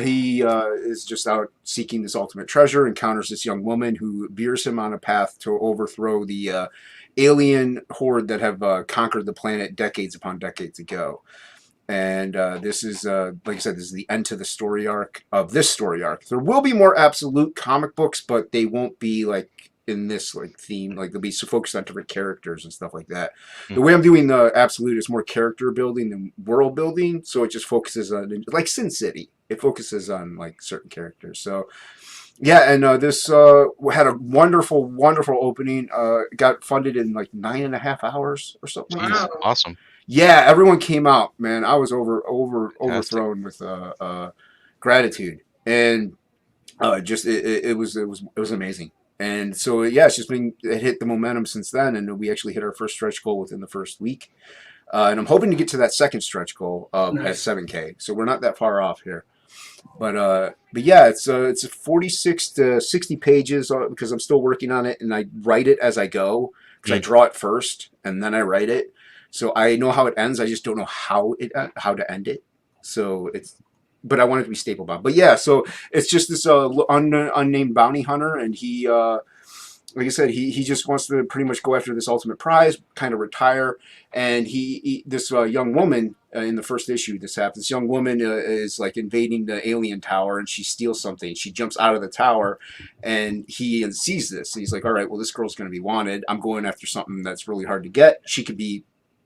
He is just out seeking this ultimate treasure, encounters this young woman who veers him on a path to overthrow the alien horde that have conquered the planet decades upon decades ago. And this is, like I said, this is the end to the story arc of this story arc. There will be more Absolute comic books, but they won't be like in this like theme. Like they'll be so focused on different characters and stuff like that. The way I'm doing the Absolute is more character building than world building, so it just focuses on, like Sin City, it focuses on like certain characters. So yeah, and this had a wonderful opening. Got funded in like 9.5 hours or something. Wow. Awesome. Yeah, everyone came out, man. I was overthrown with gratitude, and just it was amazing. And so yeah, it hit the momentum since then, and we actually hit our first stretch goal within the first week. And I'm hoping to get to that second stretch goal at 7K. So we're not that far off here. But yeah, it's 46 to 60 pages because I'm still working on it, and I write it as I go because I draw it first and then I write it. So I know how it ends. I just don't know how to end it. So but I want it to be staple bound. But yeah, so it's just this unnamed bounty hunter, and he like I said, he just wants to pretty much go after this ultimate prize, kind of retire. And this young woman in the first issue, this young woman is like invading the alien tower, and she steals something. She jumps out of the tower, and he sees this. He's like, all right, well, this girl's going to be wanted. I'm going after something that's really hard to get. She could be,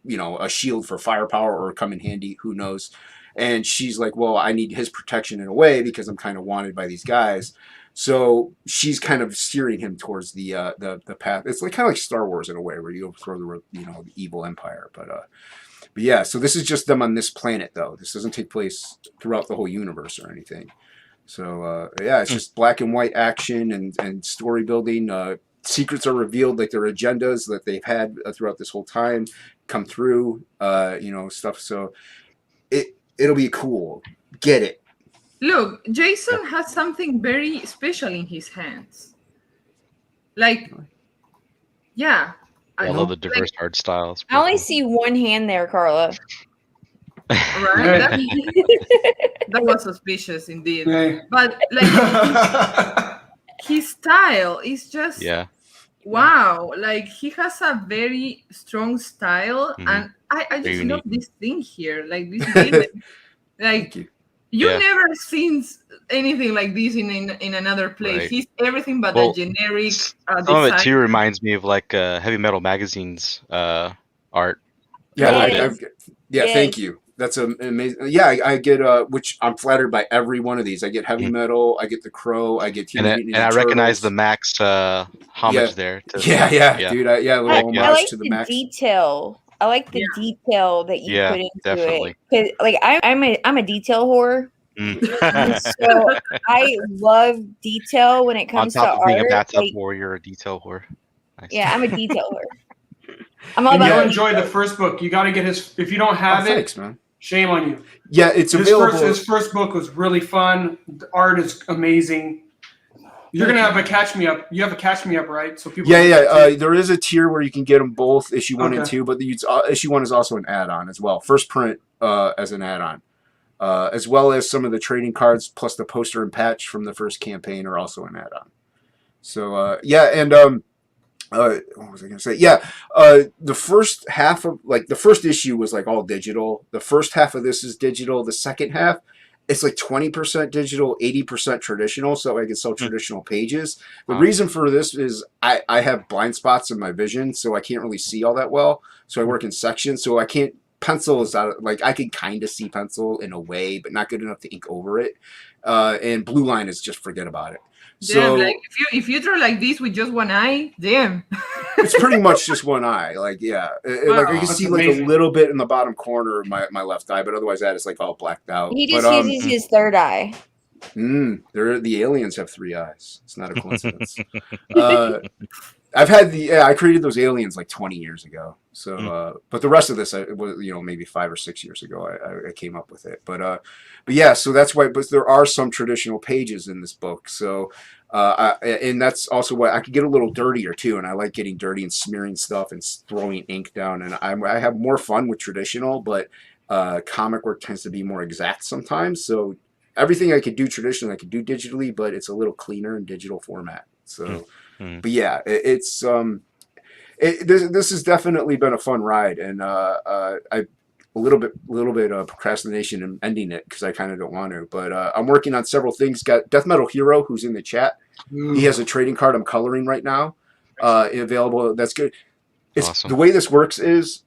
a shield for firepower or come in handy. Who knows? And she's like, well, I need his protection in a way because I'm kind of wanted by these guys. So she's kind of steering him towards the path. It's like kind of like Star Wars in a way, where you overthrow the evil empire. But yeah, so this is just them on this planet, though. This doesn't take place throughout the whole universe or anything. So yeah, it's just black and white action and story building. Secrets are revealed, like their agendas that they've had throughout this whole time come through. Stuff. So it'll be cool. Get it. Look, Jason has something very special in his hands. Like, yeah. I love the diverse art styles. I only see one hand there, Carla. Right? That was suspicious indeed. Yeah. But like his style is just wow. Like he has a very strong style, and I just love this thing here. Like this villain. Like you never seen anything like this in another place. Right. He's everything but a generic some of it too reminds me of like Heavy Metal Magazine's art. Yeah, thank you. That's amazing. Yeah, I get which I'm flattered by every one of these. I get Heavy Metal, I get the Crow, I get and I recognize the Max homage there. Dude. A little homage to the Max detail. I like the detail that you put into definitely. it. Because like I'm a detail whore. So I love detail when it comes to art. On top of being a bathtub whore, you're a detail whore. Nice. Yeah, I'm a detail whore. You'll enjoy the first book. You got to get his. If you don't have it, thanks, man. Shame on you. Yeah, it's available. His first book was really fun. The art is amazing. You're gonna have a catch me up. You have a catch me up, right? So people. There is a tier where you can get them both, issue 1 and 2, but issue 1 is also an add-on as well. First print as an add-on, as well as some of the trading cards plus the poster and patch from the first campaign are also an add-on. So what was I gonna say? Yeah, the first half of the first issue was like all digital. The first half of this is digital. The second half, it's like 20% digital, 80% traditional, so I can sell traditional pages. The reason for this is I have blind spots in my vision, so I can't really see all that well. So I work in sections, so I can't. Pencil is out. Like I can kind of see pencil in a way, but not good enough to ink over it. And blue line is just forget about it. So like if you draw like this with just one eye, damn. It's pretty much just one eye. Like like I can see like a little bit in the bottom corner of my left eye, but otherwise that is like all blacked out. He just uses his third eye. The aliens have 3 eyes. It's not a coincidence. I created those aliens like 20 years ago. So, but the rest of this, it was maybe 5 or 6 years ago. I came up with it. But yeah, so that's why. But there are some traditional pages in this book. So, and that's also why I could get a little dirtier too. And I like getting dirty and smearing stuff and throwing ink down. And I have more fun with traditional, but comic work tends to be more exact sometimes. So everything I could do traditionally, I could do digitally, but it's a little cleaner in digital format. So. But yeah, this has definitely been a fun ride, and I a little bit of procrastination in ending it because I kind of don't want to. But I'm working on several things. Got Death Metal Hero, who's in the chat. He has a trading card I'm coloring right now, available. That's good. It's awesome. The way this works is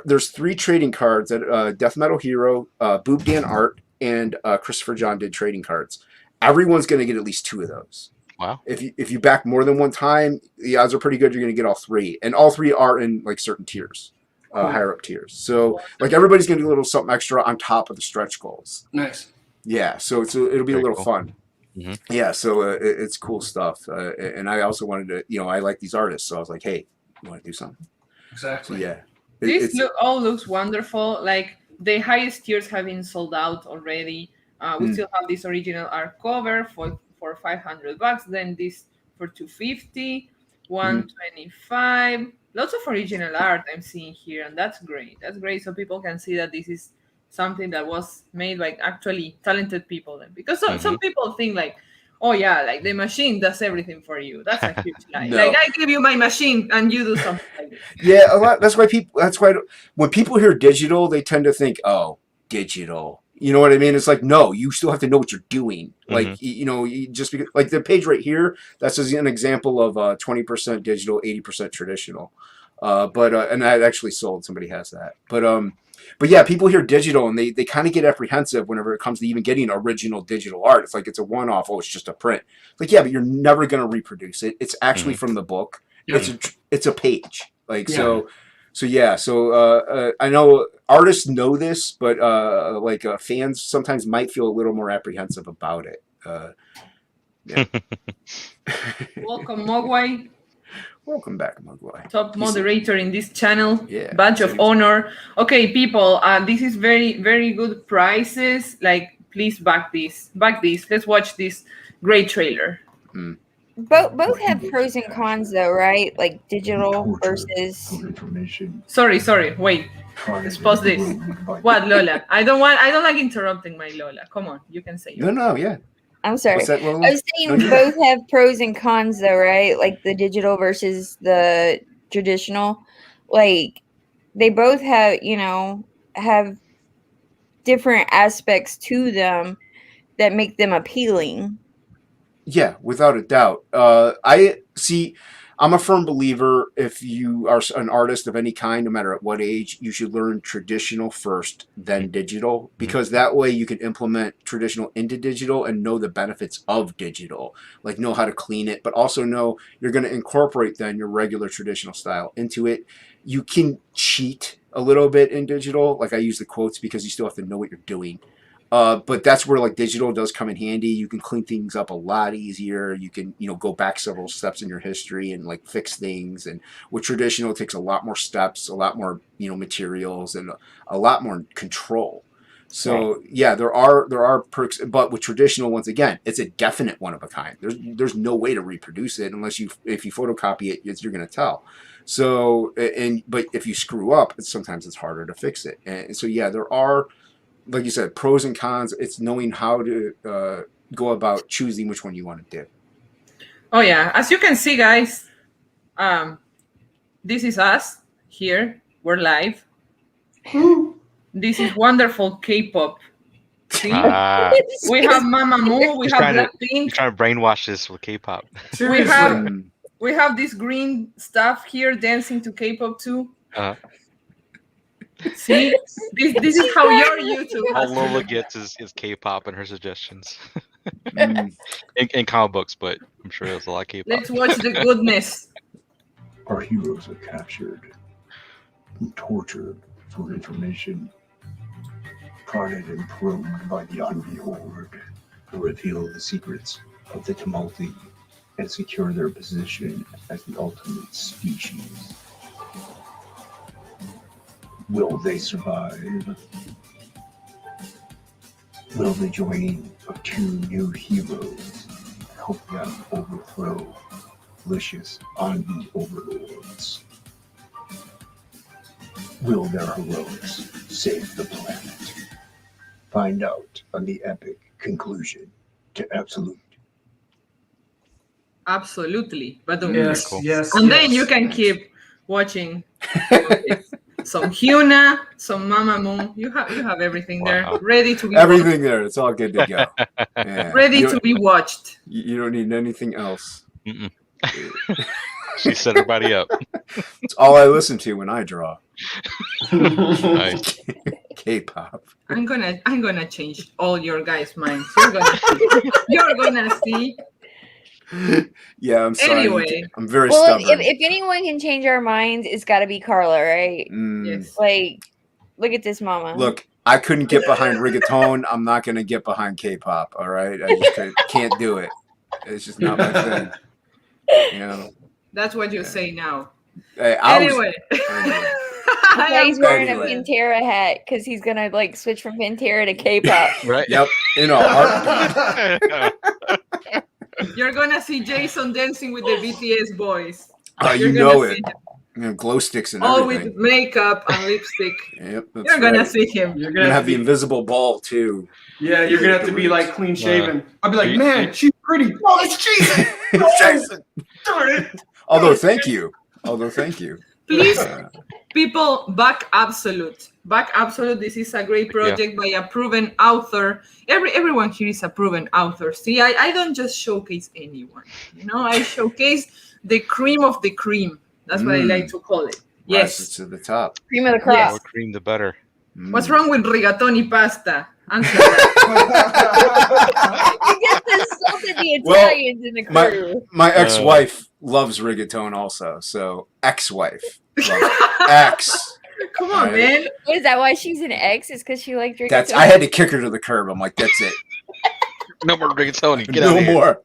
there's 3 trading cards that Death Metal Hero, Boob Dan Art, and Christopher John did trading cards. Everyone's going to get at least 2 of those. Wow. If you back more than one time, the odds are pretty good you're going to get all 3. And all 3 are in like certain tiers, higher up tiers. So like everybody's going to get a little something extra on top of the stretch goals. Nice. Yeah, so it'll be Very a little cool. fun. Mm-hmm. Yeah, so it's cool stuff. And I also wanted to, I like these artists, so I was like, hey, you want to do something? Exactly. So yeah, This all looks wonderful. Like the highest tiers have been sold out already. We still have this original art cover for $500. Then this for $250, $125. Lots of original art I'm seeing here, and that's great. That's great, so people can see that this is something that was made by actually talented people. Then, because some people think like, oh yeah, like the machine does everything for you. That's a huge lie. No. Like I give you my machine and you do something like this. Yeah, a lot. That's why when people hear digital, they tend to think, oh, digital. You know what I mean? It's like, no, you still have to know what you're doing. Like, just because, like the page right here, that's an example of 20% digital, 80% traditional. And that actually sold. Somebody has that. But yeah, people hear digital and they kind of get apprehensive whenever it comes to even getting original digital art. It's like it's a one-off. Oh, it's just a print. Like, yeah, but you're never going to reproduce it. It's actually from the book. Yeah. It's a page. Like, so I know artists know this, but fans sometimes might feel a little more apprehensive about it. Yeah. Welcome, Mogwai. Welcome back, Mogwai. Top moderator in this channel. Yeah. Badge of honor. Okay, people, this is very, very good prices. Like, please back this. Let's watch this great trailer. Both have pros and cons, though, right? Like digital versus. Sorry. Wait. Let's pause this. What, Lola? I don't like interrupting my Lola. Come on, you can say it. No, yeah. I'm sorry. What's that, Lola? I was saying both have pros and cons, though, right? Like the digital versus the traditional. Like they both have different aspects to them that make them appealing. Yeah, without a doubt. I'm a firm believer if you are an artist of any kind, no matter at what age, you should learn traditional first, then digital, because that way you can implement traditional into digital and know the benefits of digital, like know how to clean it, but also know you're going to incorporate then your regular traditional style into it. You can cheat a little bit in digital. Like I use the quotes because you still have to know what you're doing. But that's where like digital does come in handy. You can clean things up a lot easier. You can, go back several steps in your history and like fix things. And with traditional, it takes a lot more steps, a lot more, materials and a lot more control. So yeah, there are perks, but with traditional, once again, it's a definite one of a kind. There's no way to reproduce it unless if you photocopy it, you're going to tell. So, but if you screw up, sometimes it's harder to fix it. And so yeah, there are, like you said, pros and cons. It's knowing how to go about choosing which one you want to do. Oh yeah, as you can see, guys, this is us here. We're live. This is wonderful K-pop. See? We have Mamamoo. We have Blackpink. He's trying to brainwash this with K-pop. We have this green stuff here dancing to K-pop too. See, this is how your YouTube. All Lola gets is K-pop and her suggestions, in comic books, but I'm sure there's a lot of K-pop. Let's watch the goodness. Our heroes are captured, tortured for information, guarded and probed by the Envy Horde, who reveal the secrets of the Tumulti and secure their position as the ultimate species. Will they survive? Will the joining of two new heroes help them overthrow malicious Envy overlords? Will their heroics save the planet? Find out on the epic conclusion to Absolute. Absolutely. But yes. And then you can keep watching some Hyuna, some Mamamoo. You have everything there, ready to be everything watched. There. It's all good to go. Yeah. Ready to be watched. You don't need anything else. She set everybody up. It's all I listen to when I draw. Nice. K-pop. I'm gonna change all your guys' minds. You're gonna see. Yeah, I'm sorry. Anyway, I'm very stubborn. If anyone can change our minds, it's got to be Carla, right? Yes. Like, look at this mama. Look, I couldn't get behind reggaeton. I'm not going to get behind K-pop. All right, I just can't do it. It's just not my thing. You know. That's what you say now. Hey, Anyway. Yeah, he's wearing Anyway. a Pantera hat because he's gonna like switch from Pantera to K-pop. Right. Yep. In a heartbeat. You're gonna see Jason dancing with the BTS boys. You You're know gonna it. see him. You know, glow sticks and All everything. with makeup and lipstick. Yep. That's You're gonna right. see him. You're You're gonna gonna have be, the invisible ball too. yeah, you're gonna have to be like clean shaven. I'll be like, man, she's pretty. Oh, it's Jason. Jason. Darn it. Although, thank you. Please, people, back Absolute. Back Absolute. This is a great project by a proven author. Everyone here is a proven author. See, I don't just showcase anyone. You know, I showcase the cream of the cream. That's what I like to call it. Yes. Rise to the top. Cream of the crop. More cream, the better. What's wrong with rigatoni pasta? Answer that. You just insulted the Well, Italians in the crew. My ex-wife loves reggaeton also. So ex-wife loves ex. Come on, Right. man. Is that why she's an ex? Is because she liked drinking? I had to kick her to the curb. I'm like, that's it. No more reggaeton. Get No out of here. more.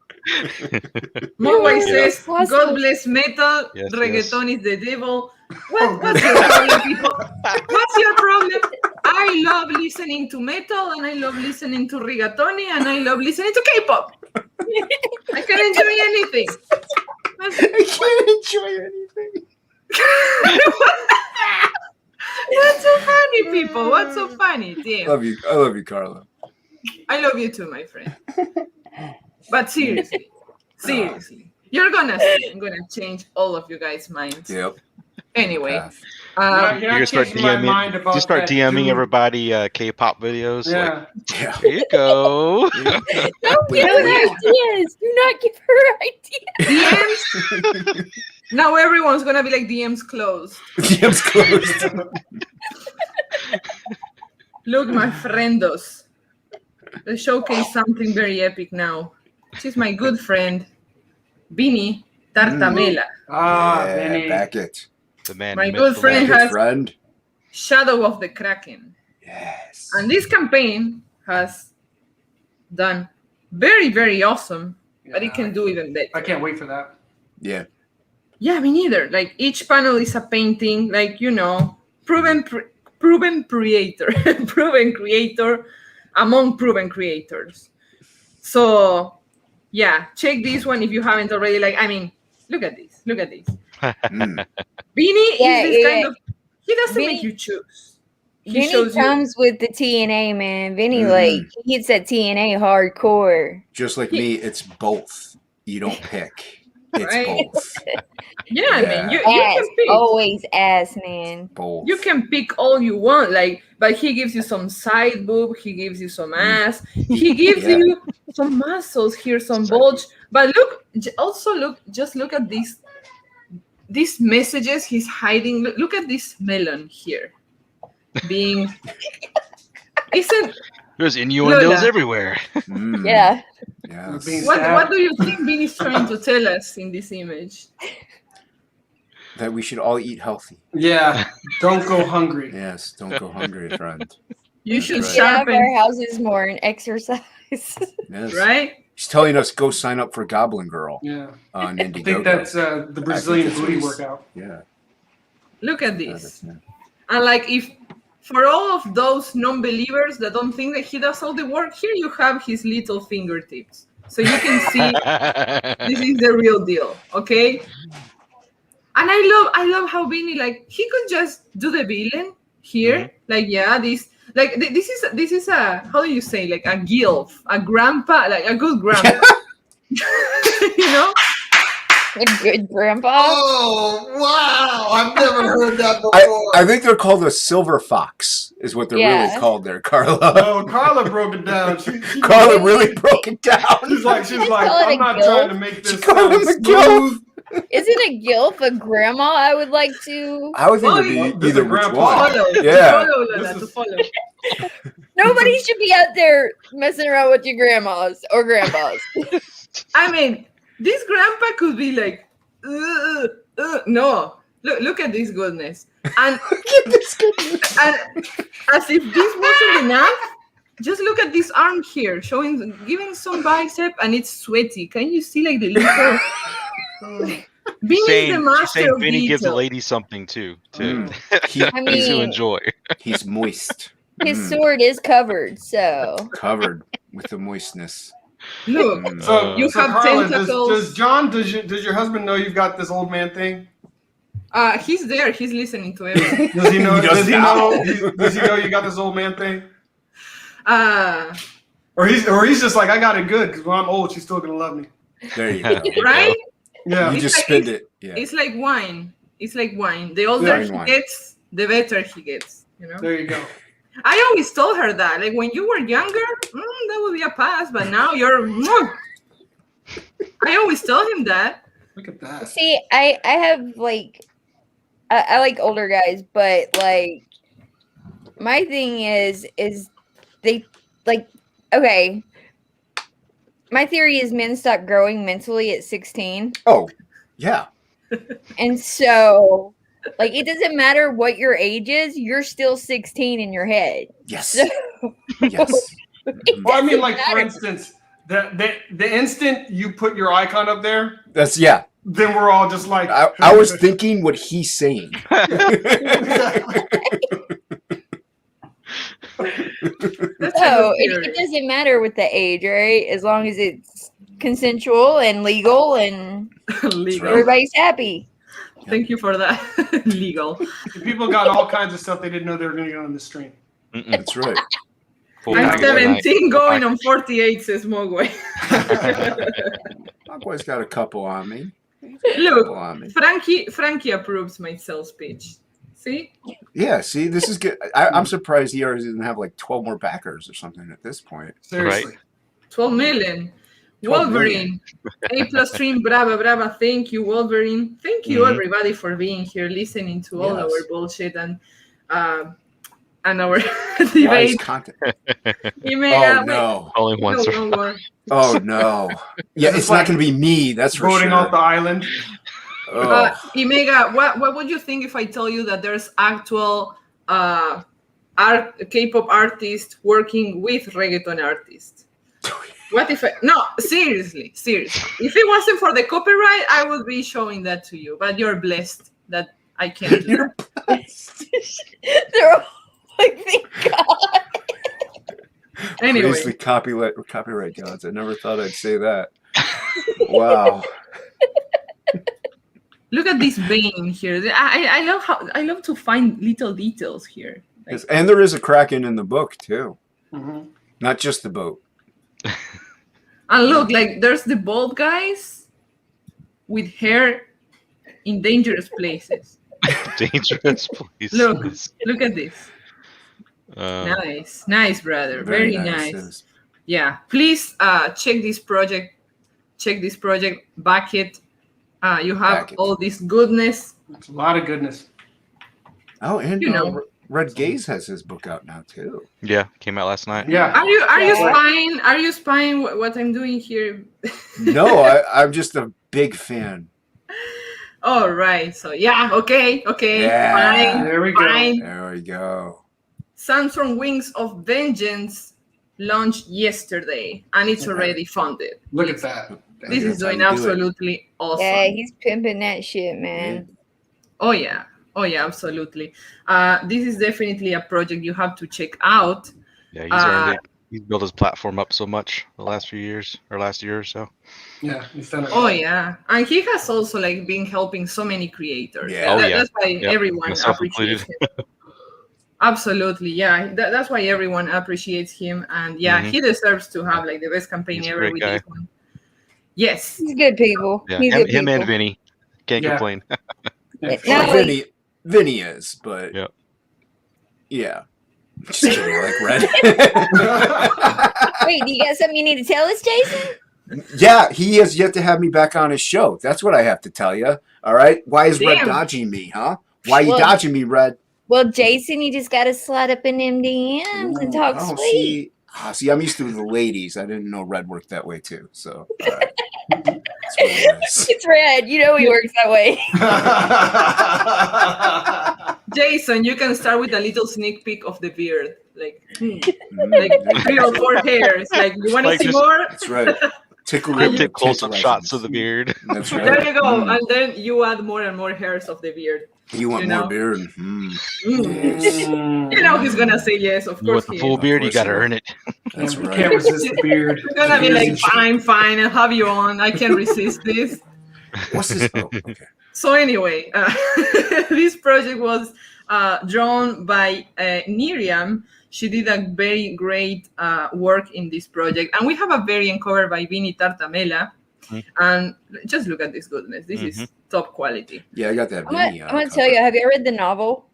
Mogwai says, Awesome. God bless metal, Yes, reggaeton is the devil. What's your problem, people? What's your problem? I love listening to metal, and I love listening to reggaeton, and I love listening to K-pop. I can enjoy anything. I can't enjoy anything. What's so funny, people? What's so funny? Damn. I love you, Carla. I love you too, my friend. But seriously, you're gonna see. I'm gonna change all of you guys' minds. Yep. Anyway, Path. You're You're not gonna start changing my mind DMing. about Just start that DMing dude. everybody K-pop videos. Like, Yeah. Yeah. here you go. Don't give her ideas. Do not give her ideas. DMs. Now everyone's gonna be like DMs closed. DM's closed. Look, my friendos. Let's showcase something very epic now. She's my good friend, Bini Tartamela. Ah, Yeah, Benny. back it. The man. My the myth, good the friend legend. has Friend. Shadow of the Kraken. Yes. And this campaign has done very, very awesome, but it can do even better. I can't wait for that. Yeah. Yeah, me neither. Like each panel is a painting, like proven creator, proven creator among proven creators. So yeah, check this one if you haven't already. Like, I mean, look at this. Mm. Beanie Yeah, is this yeah, kind yeah. of. He doesn't Beanie- make you choose. He Vinny shows you. comes with the TNA, man. Vinny, Mhm. like, he hits that TNA hardcore. Just like me, it's both. You don't pick. It's Right. both. Yeah, man. You Ass. can pick. Always ass, man. Both. You can pick all you want, like, but he gives you some side boob, he gives you some ass, he gives Yeah. you some muscles here, some bulge. But look, just look at these messages he's hiding. Look at this melon here, being isn't There's innuendos Lola. everywhere. Mm. Yeah. Yes. Being what? stabbed. What do you think Bean is trying to tell us in this image? That we should all eat healthy. Yeah. Don't go hungry. Yes. Don't go hungry, friend. You That's should right. Get out of our sharpen, houses more and exercise. Yes. right? She's telling us go sign up for Goblin Girl Yeah. on I Indiegogo. think that's the Brazilian that's what booty he's- workout. Yeah. Look at Yeah, this. that's- And like, if for all of those non-believers that don't think that he does all the work, here you have his little fingertips, so you can see this is the real deal. Okay. And I love how Vinny, like, he could just do the villain here, like, yeah, this is a, how do you say, like a gilf, a grandpa, like a good grandpa. You know. A good grandpa. Oh, wow. I've never heard that before. I think they're called a silver fox, is what they're Yeah. really called there, Carla. Oh, Carla broke it down. She Carla really broke it down. She's like, Let's call it I'm a not gilf. trying to make She this called sound him a smooth. Isn't a gilf a grandma? I would like to. I would think Oh, it'd this be is either which grandpa. one. Follow, Yeah. follow, Lola, This to is- follow. Nobody should be out there messing around with your grandmas or grandpas. I mean, this grandpa could be like, no, Look at this goodness. And and as if this wasn't enough, just look at this arm here, giving some bicep, and it's sweaty. Can you see like the little? Vinny is the master of Vinny gives the detail. lady something too to mean, enjoy. He's moist. his sword is covered, so Covered with the moistness. Look, So you have Carla, tentacles. does your husband know you've got this old man thing? He's there. He's listening to it. Does he know? He does Does he know you got this old man thing? Right? Or he's just like, I got it good because when I'm old, she's still gonna love me. There you go. Yeah. You just spend it. Yeah. It's like wine. It's like wine. The older he wine. gets, the better he gets. You know. There you go. I always told her that. Like when you were younger, that would be a pass, but now you're. I always tell him that. Look at that. see, I have like, I like older guys, but like, my thing is they like, okay. My theory is men stop growing mentally at 16. Oh, yeah. And so, like, it doesn't matter what your age is, you're still 16 in your head. Yes. So, Yes. Well, I mean, like for matter. instance, the instant you put your icon up there, That's yeah. then we're all just like. I was thinking what he's saying. That's So, a good it doesn't matter with the age, right? As long as it's consensual and legal and legal. everybody's happy. Thank you for that. Legal. People got all kinds of stuff they didn't know they were going to get on the stream. That's right. I'm 17 going on 48, says Mogwai. My boy's got a couple on me. Look, Couple on me. Frankie approves my sales pitch. See? Yeah, see, this is good. I'm surprised he already didn't have like 12 more backers or something at this point. Seriously. 12 million. 12 Wolverine. A+ stream, brava. Thank you, Wolverine. Thank you, everybody, for being here, listening to all Yes. our bullshit and our Wise debate. content. Email. Oh, no. Only once. No more. Oh, no. Yeah, Is it's this not like going to be me. That's for Voting sure. off the island. Oh. Imega, what would you think if I tell you that there's actual K-pop artists working with reggaeton artists? What if seriously. If it wasn't for the copyright, I would be showing that to you. But you're blessed that I can't do that. They're all like, thank God. Anyway, Praise the copyright gods. I never thought I'd say that. Wow. look at this vein here. I love to find little details here. Like, Yes, and there is a Kraken in the book, too. Mm-hmm. Not just the boat. and look, like there's the bald guys with hair in dangerous places. Dangerous, please. Look at this. Nice, brother. Very nice. Yes. Yeah, please check this project. Back it. You have Back it. all this goodness. It's a lot of goodness. Oh, and You know. Red Gaze has his book out now, too. Yeah, came out last night. Yeah. Are you Yeah. spying? Are you spying what I'm doing here? No, I'm just a big fan. All right. So yeah. Okay. Yeah. Fine. There we go. Fine. There we go. Sandstorm Wings of Vengeance launched yesterday, and it's already funded. Look at that. This is That's how doing you do it. absolutely awesome. Yeah, he's pimping that shit, man. Oh yeah, absolutely. This is definitely a project you have to check out. Yeah, he's earned it. He's built his platform up so much the last few years or last year or so. Yeah, he's done it. Oh yeah, and he has also like been helping so many creators. Yeah. That's why everyone Myself appreciates included. him. Absolutely, yeah. That's why everyone appreciates him, and yeah, he deserves to have like the best campaign He's a ever great with guy. this one. Yes. He's good people. Yeah, He's him, good him and people. Vinny. Can't Yeah. complain. Yeah. Now, Well, Vinny is, but Yep. yeah. Just kidding, like Red. Wait, do you got something you need to tell us, Jason? Yeah, he has yet to have me back on his show. That's what I have to tell you. All right. Why is Red Damn. dodging me, huh? Why you Well- dodging me, Red? Well, Jason, you just got to slide up in them DMs and talk Oh, sweet. see, I'm used to the ladies. I didn't know Red worked that way too. So all right. That's what it is. It's Red. You know he works that way. Jason, you can start with a little sneak peek of the beard, like Like 3 or 4 hairs. Like, you want to Like see just- more? That's right. Tickle And your Take close-up shots of the beard. That's right. There you go, and then you add more and more hairs of the beard. You want you more know? beard? You know he's gonna say yes, of You course want the he full is. beard, you course got to you will. earn it. That's Can't right. resist the beard. He's gonna be like, fine, I'll have you on. I can't resist this. What's this? Oh, okay. So anyway, this project was drawn by Miriam. She did a very great work in this project. And we have a variant cover by Vini Tartamella. And just look at this goodness. This is top quality. Yeah, I got that. I'm gonna tell you. Have you ever read the novel?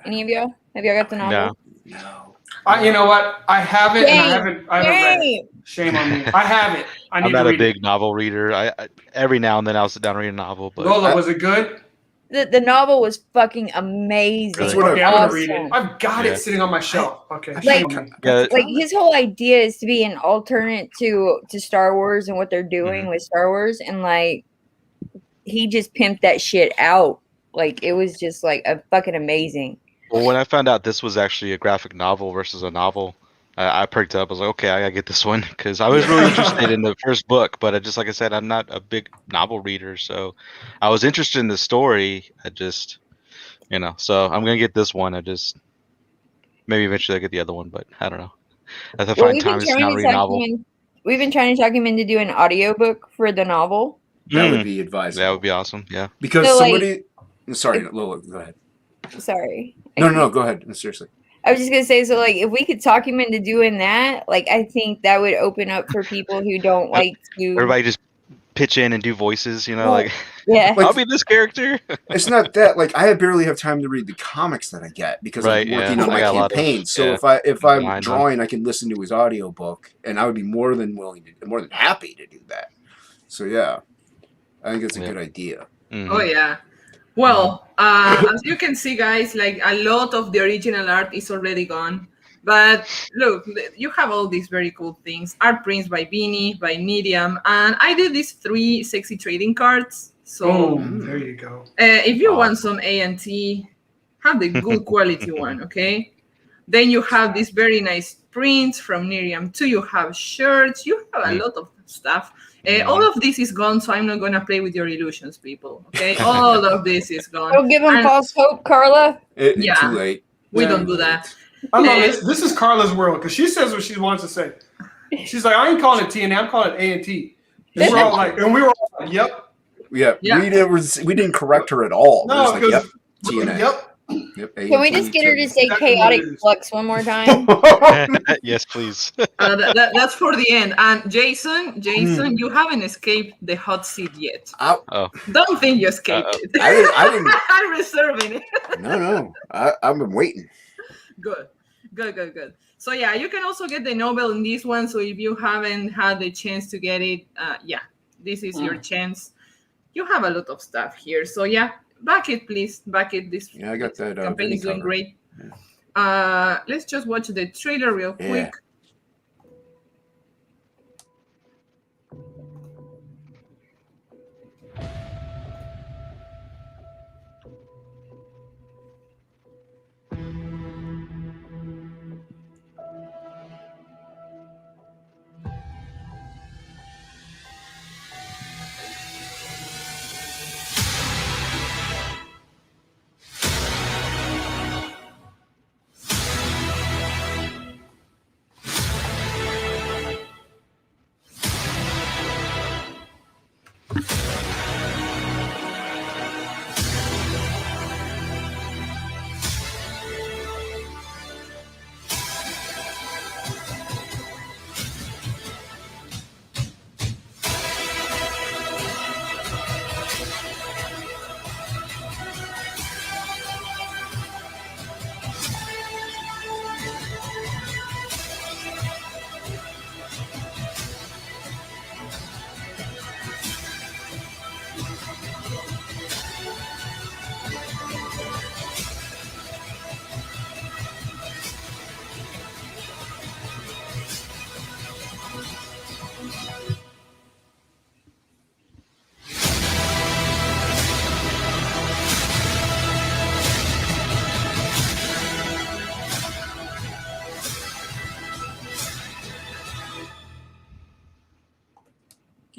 Any of y'all? Have y'all got the novel? No. You know what? I have it, and I haven't read it. Shame. Shame on me. I have it. I need I'm to not a read big it. novel reader. I every now and then I'll sit down and read a novel, but Lola, was it good? The novel was fucking amazing. That's what Okay, I'm gonna Awesome. read it. I've got Yeah. it sitting on my shelf. Okay. Like- shame on me. yeah, Like his whole idea is to be an alternate to Star Wars and what they're doing with Star Wars, and like he just pimped that shit out. Like it was just like a fucking amazing. well, when I found out this was actually a graphic novel versus a novel, I perked up. I was like, okay, I gotta get this one because I was really interested in the first book, but like I said, I'm not a big novel reader, so I was interested in the story. I just, so I'm gonna get this one. I just maybe eventually I get the other one, but I don't know. I have to find time to sit down and read a novel. We've been trying to talk him into doing an audiobook for the novel. That would be advisable. That would be awesome. Yeah. Because So, like- somebody. Sorry, Lola, go ahead. Sorry. No, go ahead. No, seriously. I was just gonna say, so like if we could talk him into doing that, like I think that would open up for people who don't like to. Everybody just pitch in and do voices, like Yeah. Like- I'll be this character. It's not that like I barely have time to read the comics that I get because Right, I'm working yeah. on I my got a lot of- campaign. So yeah, if I'm behind them. drawing, I can listen to his audiobook, and I would be more than happy to do that. So yeah, I think it's a Yeah. good idea. Mhm. Oh yeah. Well, as you can see, guys, like a lot of the original art is already gone. But look, you have all these very cool things. Art prints by Beanie, by Miriam, and I did these 3 sexy trading cards. So There you go. if you want some A&T, have the good quality one, okay? Then you have these very nice prints from Miriam too. You have shirts. You have a lot of stuff. All of this is gone, so I'm not going to play with your illusions, people, okay? All of this is gone. Don't give him And false hope, Carla. Yeah. Too late. we Yeah. don't do that. I love this is Carla's world because she says what she wants to say. She's like, I ain't calling it TNA, I'm calling it A&T. And we're all like, yep. Yeah, Yeah. we didn't correct her at all. We're No, just like, because TNA. yep. Yep, Can we just get her to say Exactly what chaotic it is. flux one more time? Yes, please. That's for the end. And Jason, you haven't escaped the hot seat yet. Don't think you escaped it. I didn't. I'm reserving it. No. I've been waiting. Good. So yeah, you can also get the novel in this one. So if you haven't had the chance to get it, this is your chance. You have a lot of stuff here. So yeah, back it, please. Back it. This Yeah, I got that. campaign is doing cover. great. Let's just watch the trailer real Yeah. quick.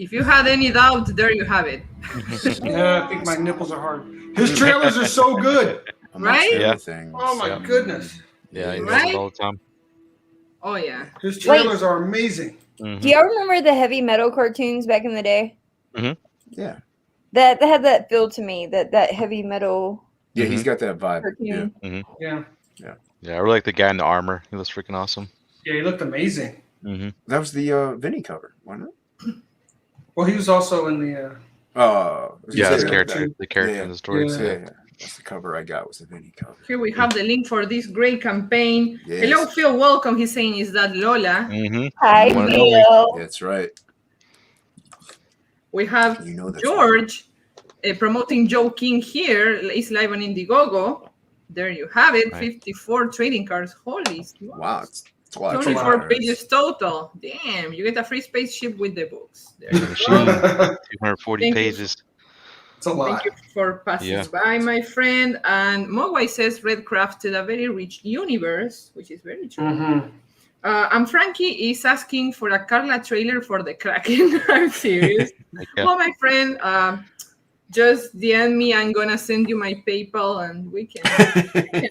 If you had any doubt, there you have it. Yeah, I think my nipples are hard. His trailers are so good. Right? Yeah. Oh my goodness. Yeah, he does Right? it all the time. Oh yeah. His trailers are amazing. Do y'all remember the heavy metal cartoons back in the day? Yeah. That had that feel to me. That heavy metal. Yeah, he's got that vibe. Cartoon. Yeah. Yeah, I really like the guy in the armor. He looks freaking awesome. Yeah, he looked amazing. That was the Vinny cover, wasn't it? Well, he was also in the. Yeah, his the character, the character in the story. Yeah. That's the cover I got, was the Vinny cover. Here we have the link for this great campaign. Yes. Hello, Phil. Welcome. He's saying, is that Lola? Hi, One and Phil. That's right. We have You know that's George promoting Joe King here. It's live on Indiegogo. There you have it. Right. 54 trading cards. Holy smokes. Wow, it's a lot of 24 cards. pages total. Damn, you get a free spaceship with the books. There you go. Machine, 240 Thank you. pages. It's a lot. Thank you for passing Yeah. by, my friend. And Mogwai says Red crafted a very rich universe, which is very true. Mm-hmm. And Frankie is asking for a Carla trailer for the Kraken. I'm serious. Yeah. Well, my friend, just DM me. I'm gonna send you my PayPal, and we can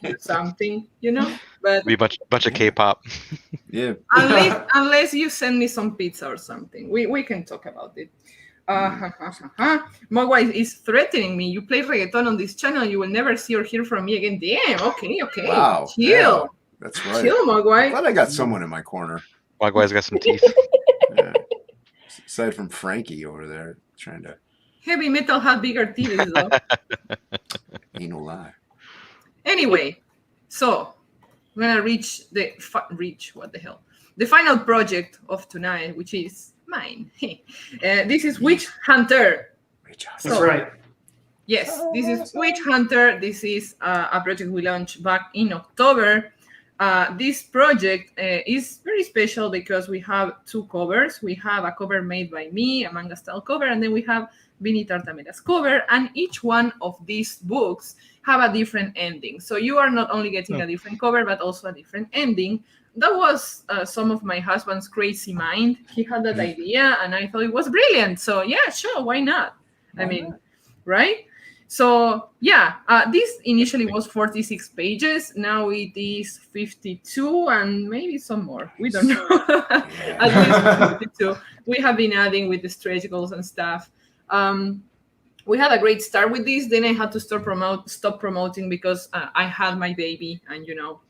do something, you know. But Be a bunch of K-pop. Yeah. unless you send me some pizza or something, we can talk about it. Mogwai is threatening me. You play reggaeton on this channel, you will never see or hear from me again. Damn. Okay. Wow. Chill. Yeah, that's right. Chill, Mogwai. I'm glad I got someone in my corner. Mogwai's got some teeth. Yeah. Aside from Frankie over there trying to. Heavy metal had bigger titties, though. Ain't no lie. Anyway, so we're gonna reach what the hell? The final project of tonight, which is mine. This is Witch Hunter. That's right. Yes, this is Witch Hunter. This is a project we launched back in October. This project is very special because we have two covers. We have a cover made by me, a manga style cover, and then we have Vinny Tartamera's cover, and each one of these books have a different ending. So you are not only getting a different cover, but also a different ending. That was some of my husband's crazy mind. He had that idea, and I thought it was brilliant. So yeah, sure, why not? I mean, right? So yeah, this initially was 46 pages. Now it is 52 and maybe some more. We don't know. At least 52. We have been adding with the stretch goals and stuff. We had a great start with this. Then I had to stop promoting because I had my baby, and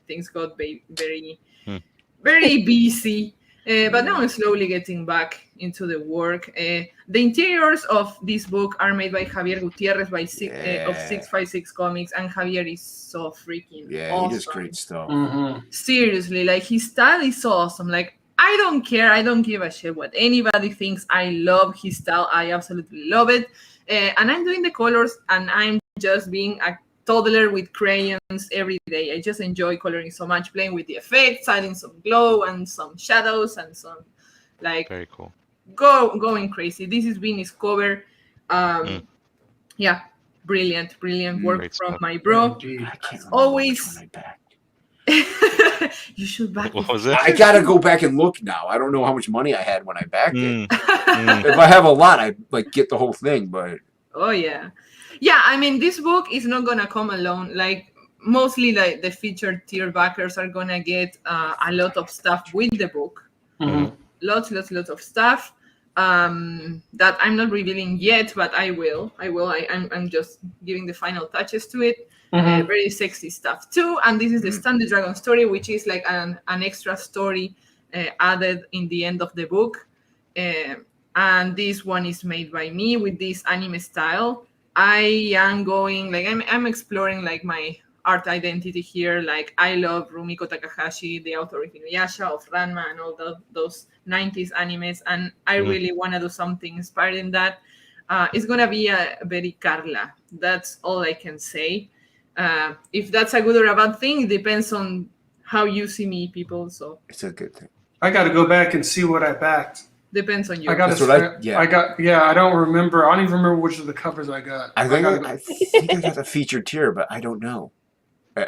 things got very busy. But now I'm slowly getting back into the work. The interiors of this book are made by Javier Gutierrez of 656 Comics, and Javier is so freaking awesome. He does great stuff. Seriously, like his style is so awesome. Like I don't care, I don't give a shit what anybody thinks. I love his style. I absolutely love it. And I'm doing the colors, and I'm just being a toddler with crayons every day. I just enjoy coloring so much, playing with the effects, adding some glow and some shadows and some very cool. Going crazy. This is Vinny's cover. Yeah, brilliant work from my bro. As always. You should back. What was it? I gotta go back and look now. I don't know how much money I had when I backed it. If I have a lot, I get the whole thing. But oh yeah. I mean, this book is not gonna come alone. Like mostly, like the featured tier backers are gonna get a lot of stuff with the book. Lots of stuff that I'm not revealing yet, but I will. I'm just giving the final touches to it. Very sexy stuff too. And this is the Stand the Dragon story, which is like an extra story added in the end of the book. And this one is made by me with this anime style. I am going I'm exploring like my art identity here. Like I love Rumiko Takahashi, the author of Inuyasha, of Ranma, and all those 90s animes, and I really want to do something inspired in that. It's gonna be a very Carla. That's all I can say. If that's a good or a bad thing, it depends on how you see me, people. So it's a good thing. I got to go back and see what I backed. Depends on you. I don't remember. I don't even remember which of the covers I got. I think I got the featured tier, but I don't know.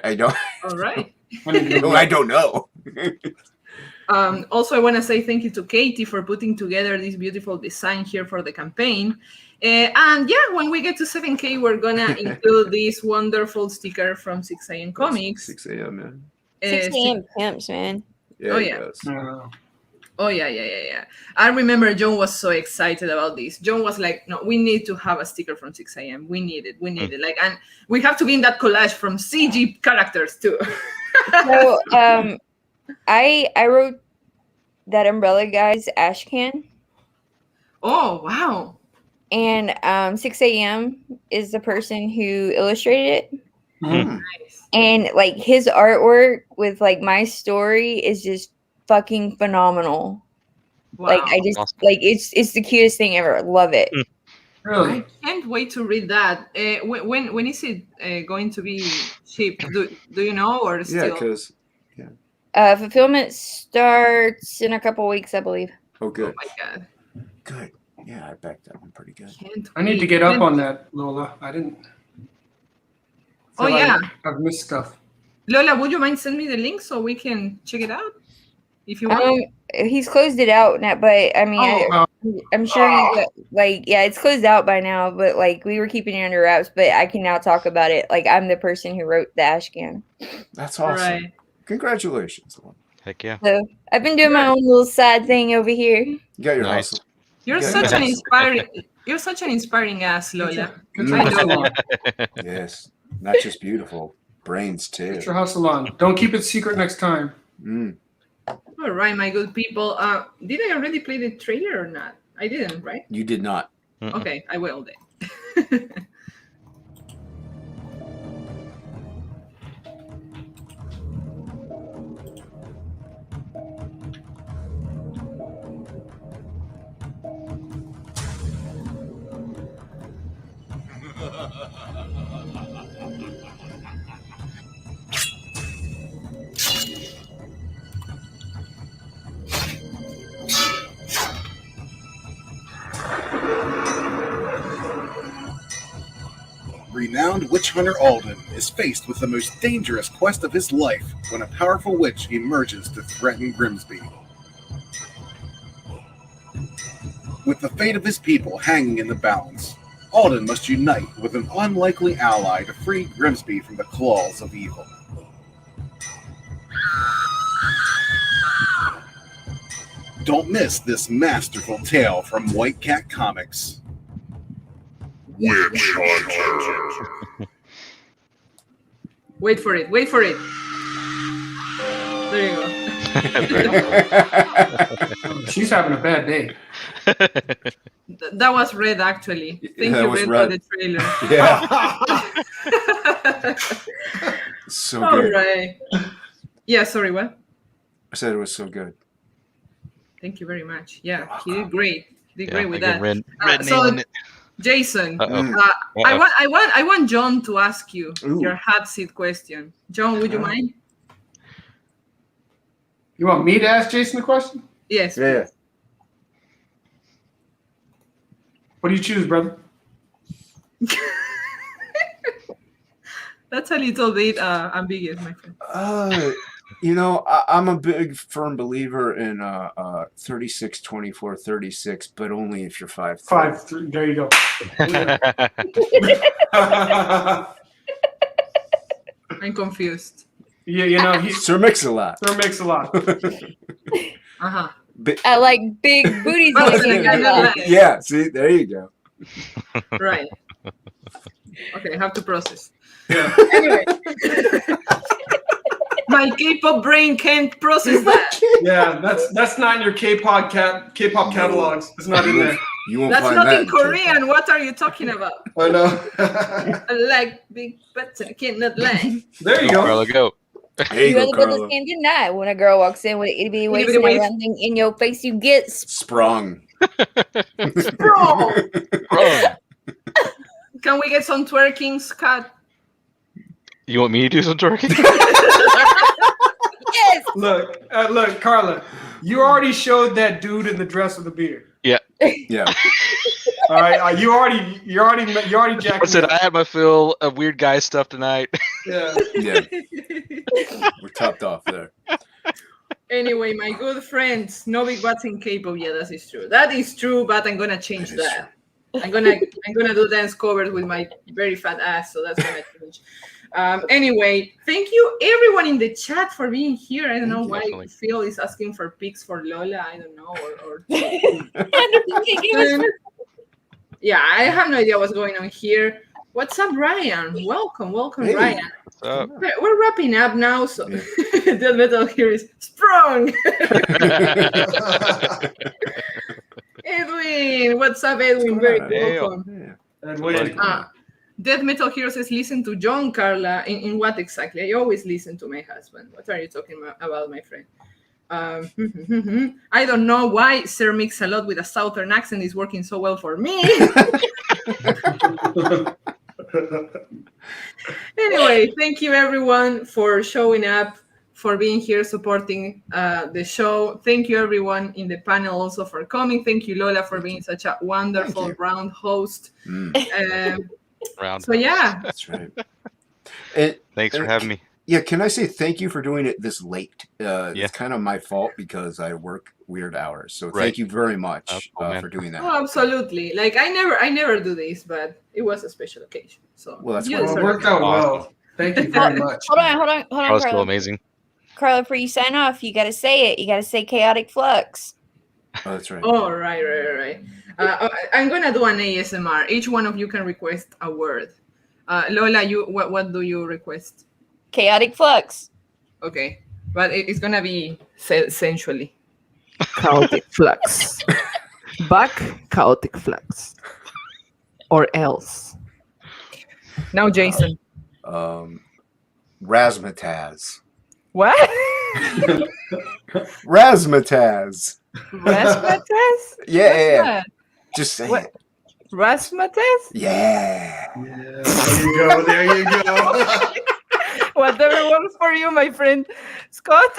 I don't. All right. No, I don't know. Also, I want to say thank you to Katie for putting together this beautiful design here for the campaign. And yeah, when we get to 7K, we're going to include this wonderful sticker from 6 a.m. Comics. 6 a.m., man. 6 a.m. pimps, man. Yeah, Oh, he yeah. does. Oh, yeah. I remember John was so excited about this. John was like, no, we need to have a sticker from 6 a.m. We need it. Like, and we have to be in that collage from CG characters, too. So, I wrote that Umbrella Guy's ash can. Oh, wow. And 6 a.m. is the person who illustrated it. Nice. And like his artwork with like my story is just fucking phenomenal. Wow. Like I just like it's the cutest thing ever. Love it. Really? I can't wait to read that. When is it going to be shipped? Do you know, or still? Yeah, because Fulfillment starts in a couple weeks, I believe. oh, good. Oh my god. Good. Yeah, I backed that one pretty good. I need to get up on that, Lola. I didn't. Oh yeah. I've missed stuff. Lola, would you mind send me the link so we can check it out? If you want. He's closed it out now, but I mean, I'm sure it's closed out by now. But like we were keeping it under wraps, but I can now talk about it. Like I'm the person who wrote the Ashcan. That's awesome. Right. Congratulations. Heck yeah. So I've been doing my own little side thing over here. You got your Nice. hustle. You're Yeah, such yeah. an inspiring. You're such an inspiring ass, Lola. Get your I hustle know. on. Yes. Not just beautiful. Brains, too. Get your hustle on. Don't keep it secret next time. Mm. All right, my good people. Did I already play the trailer or not? I didn't, right? You did not. Okay, I will then. Renowned witch hunter Alden is faced with the most dangerous quest of his life when a powerful witch emerges to threaten Grimsby. With the fate of his people hanging in the balance, Alden must unite with an unlikely ally to free Grimsby from the claws of evil. Don't miss this masterful tale from White Cat Comics. Witch Hunter. Wait for it. Wait for it. There you go. She's having a bad day. That was Red, actually. Thank That you, was Red, Red. for the trailer. Yeah. So All good. right. Yeah, sorry, what? I said it was so good. Thank you very much. Yeah, he did great. He did great with again, that. Red So, nailing it. Jason, Uh-oh. I want John to ask you Ooh. your hot seat question. John, would you mind? You want me to ask Jason the question? Yes. Yeah. What do you choose, brother? That's a little bit ambiguous, my friend. I'm a big firm believer in 36, 24, 36, but only if you're 5'3". 5'3". There you go. I'm confused. Yeah, you know he's Sir Mix-a-Lot. Sir Mix-a-Lot. Uh-huh. I like big booties. Oh, like so you got that. that right. Yeah, see, there you go. Right. Okay, I have to process. Yeah. Anyway. My K-pop brain can't process that. Yeah, that's not in your K-pop catalogs. It's not in there. You won't That's find not that in Korean. What are you talking about? I know. I like big butts. I cannot lie. There you go. Carla, go. There you You go, really put the Carla. skin tonight when a girl walks in with an itty bitty waist Itty and bitty waist. everything in your face. You get Sprung. Bro, Bro, can we get some twerking, Scott? you want me to do some twerking? yes. Look, Carla. You already showed that dude in the dress with the beard. Yeah. Yeah. All right, you already jacked. I said I had my fill of weird guy stuff tonight. Yeah. Yeah. We're topped off there. Anyway, my good friends, Novik wasn't capable. Yeah, that is true. That is true, but I'm gonna change that. I'm gonna do dance covers with my very fat ass, so that's gonna change. Anyway, thank you everyone in the chat for being here. I don't know why Definitely. Phil is asking for pics for Lola. I don't know, or yeah, I have no idea what's going on here. What's up, Ryan? Welcome, Hey. Ryan. What's up? We're wrapping up now, so Yeah. the metal here is sprung. Edwin, what's up, Edwin? Very Hey, welcome. Edwin. Death Metal Hero says, listen to John, Carla. In what exactly? I always listen to my husband. What are you talking about, my friend? I don't know why Sir Mix-a-Lot with a southern accent is working so well for me. Anyway, thank you everyone for showing up, for being here, supporting the show. Thank you everyone in the panel also for coming. Thank you, Lola, for being such a wonderful round host. Round. So yeah, That's right. Thanks for having me. Yeah, can I say thank you for doing it this late? Yeah. It's kind of my fault because I work weird hours. So Right. thank you very much cool, man. for doing that. oh, absolutely. Like I never do this, but it was a special occasion. So Well, that's you why Well, it deserve worked it. out Awesome. well. Thank you very much. Hold on, That was still Carla. amazing. Carla, before you sign off, you got to say it. You got to say chaotic flux. Oh, that's right. Oh, right. I'm gonna do an ASMR. Each one of you can request a word. Lola, what do you request? Chaotic flux. Okay, but it's gonna be sensually. Chaotic flux. Back chaotic flux. Or else. Now, Jason. Razzmatazz. What? Razzmatazz. Razzmatazz? Yeah. Just say What? it. Razzmatazz? Yeah. There you go. Whatever works for you, my friend. Scott?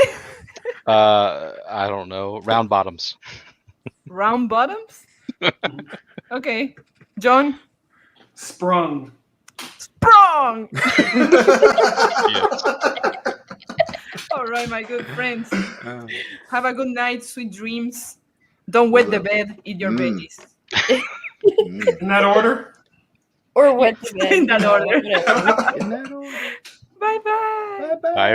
I don't know. Round bottoms. Round bottoms? Okay. John? Sprung. Sprung! Yes. All right, my good friends. Have a good night, sweet dreams. Don't wet the bed, eat your veggies. In that order? Or what? In that order. In that order. Bye-bye. Bye-bye. Bye,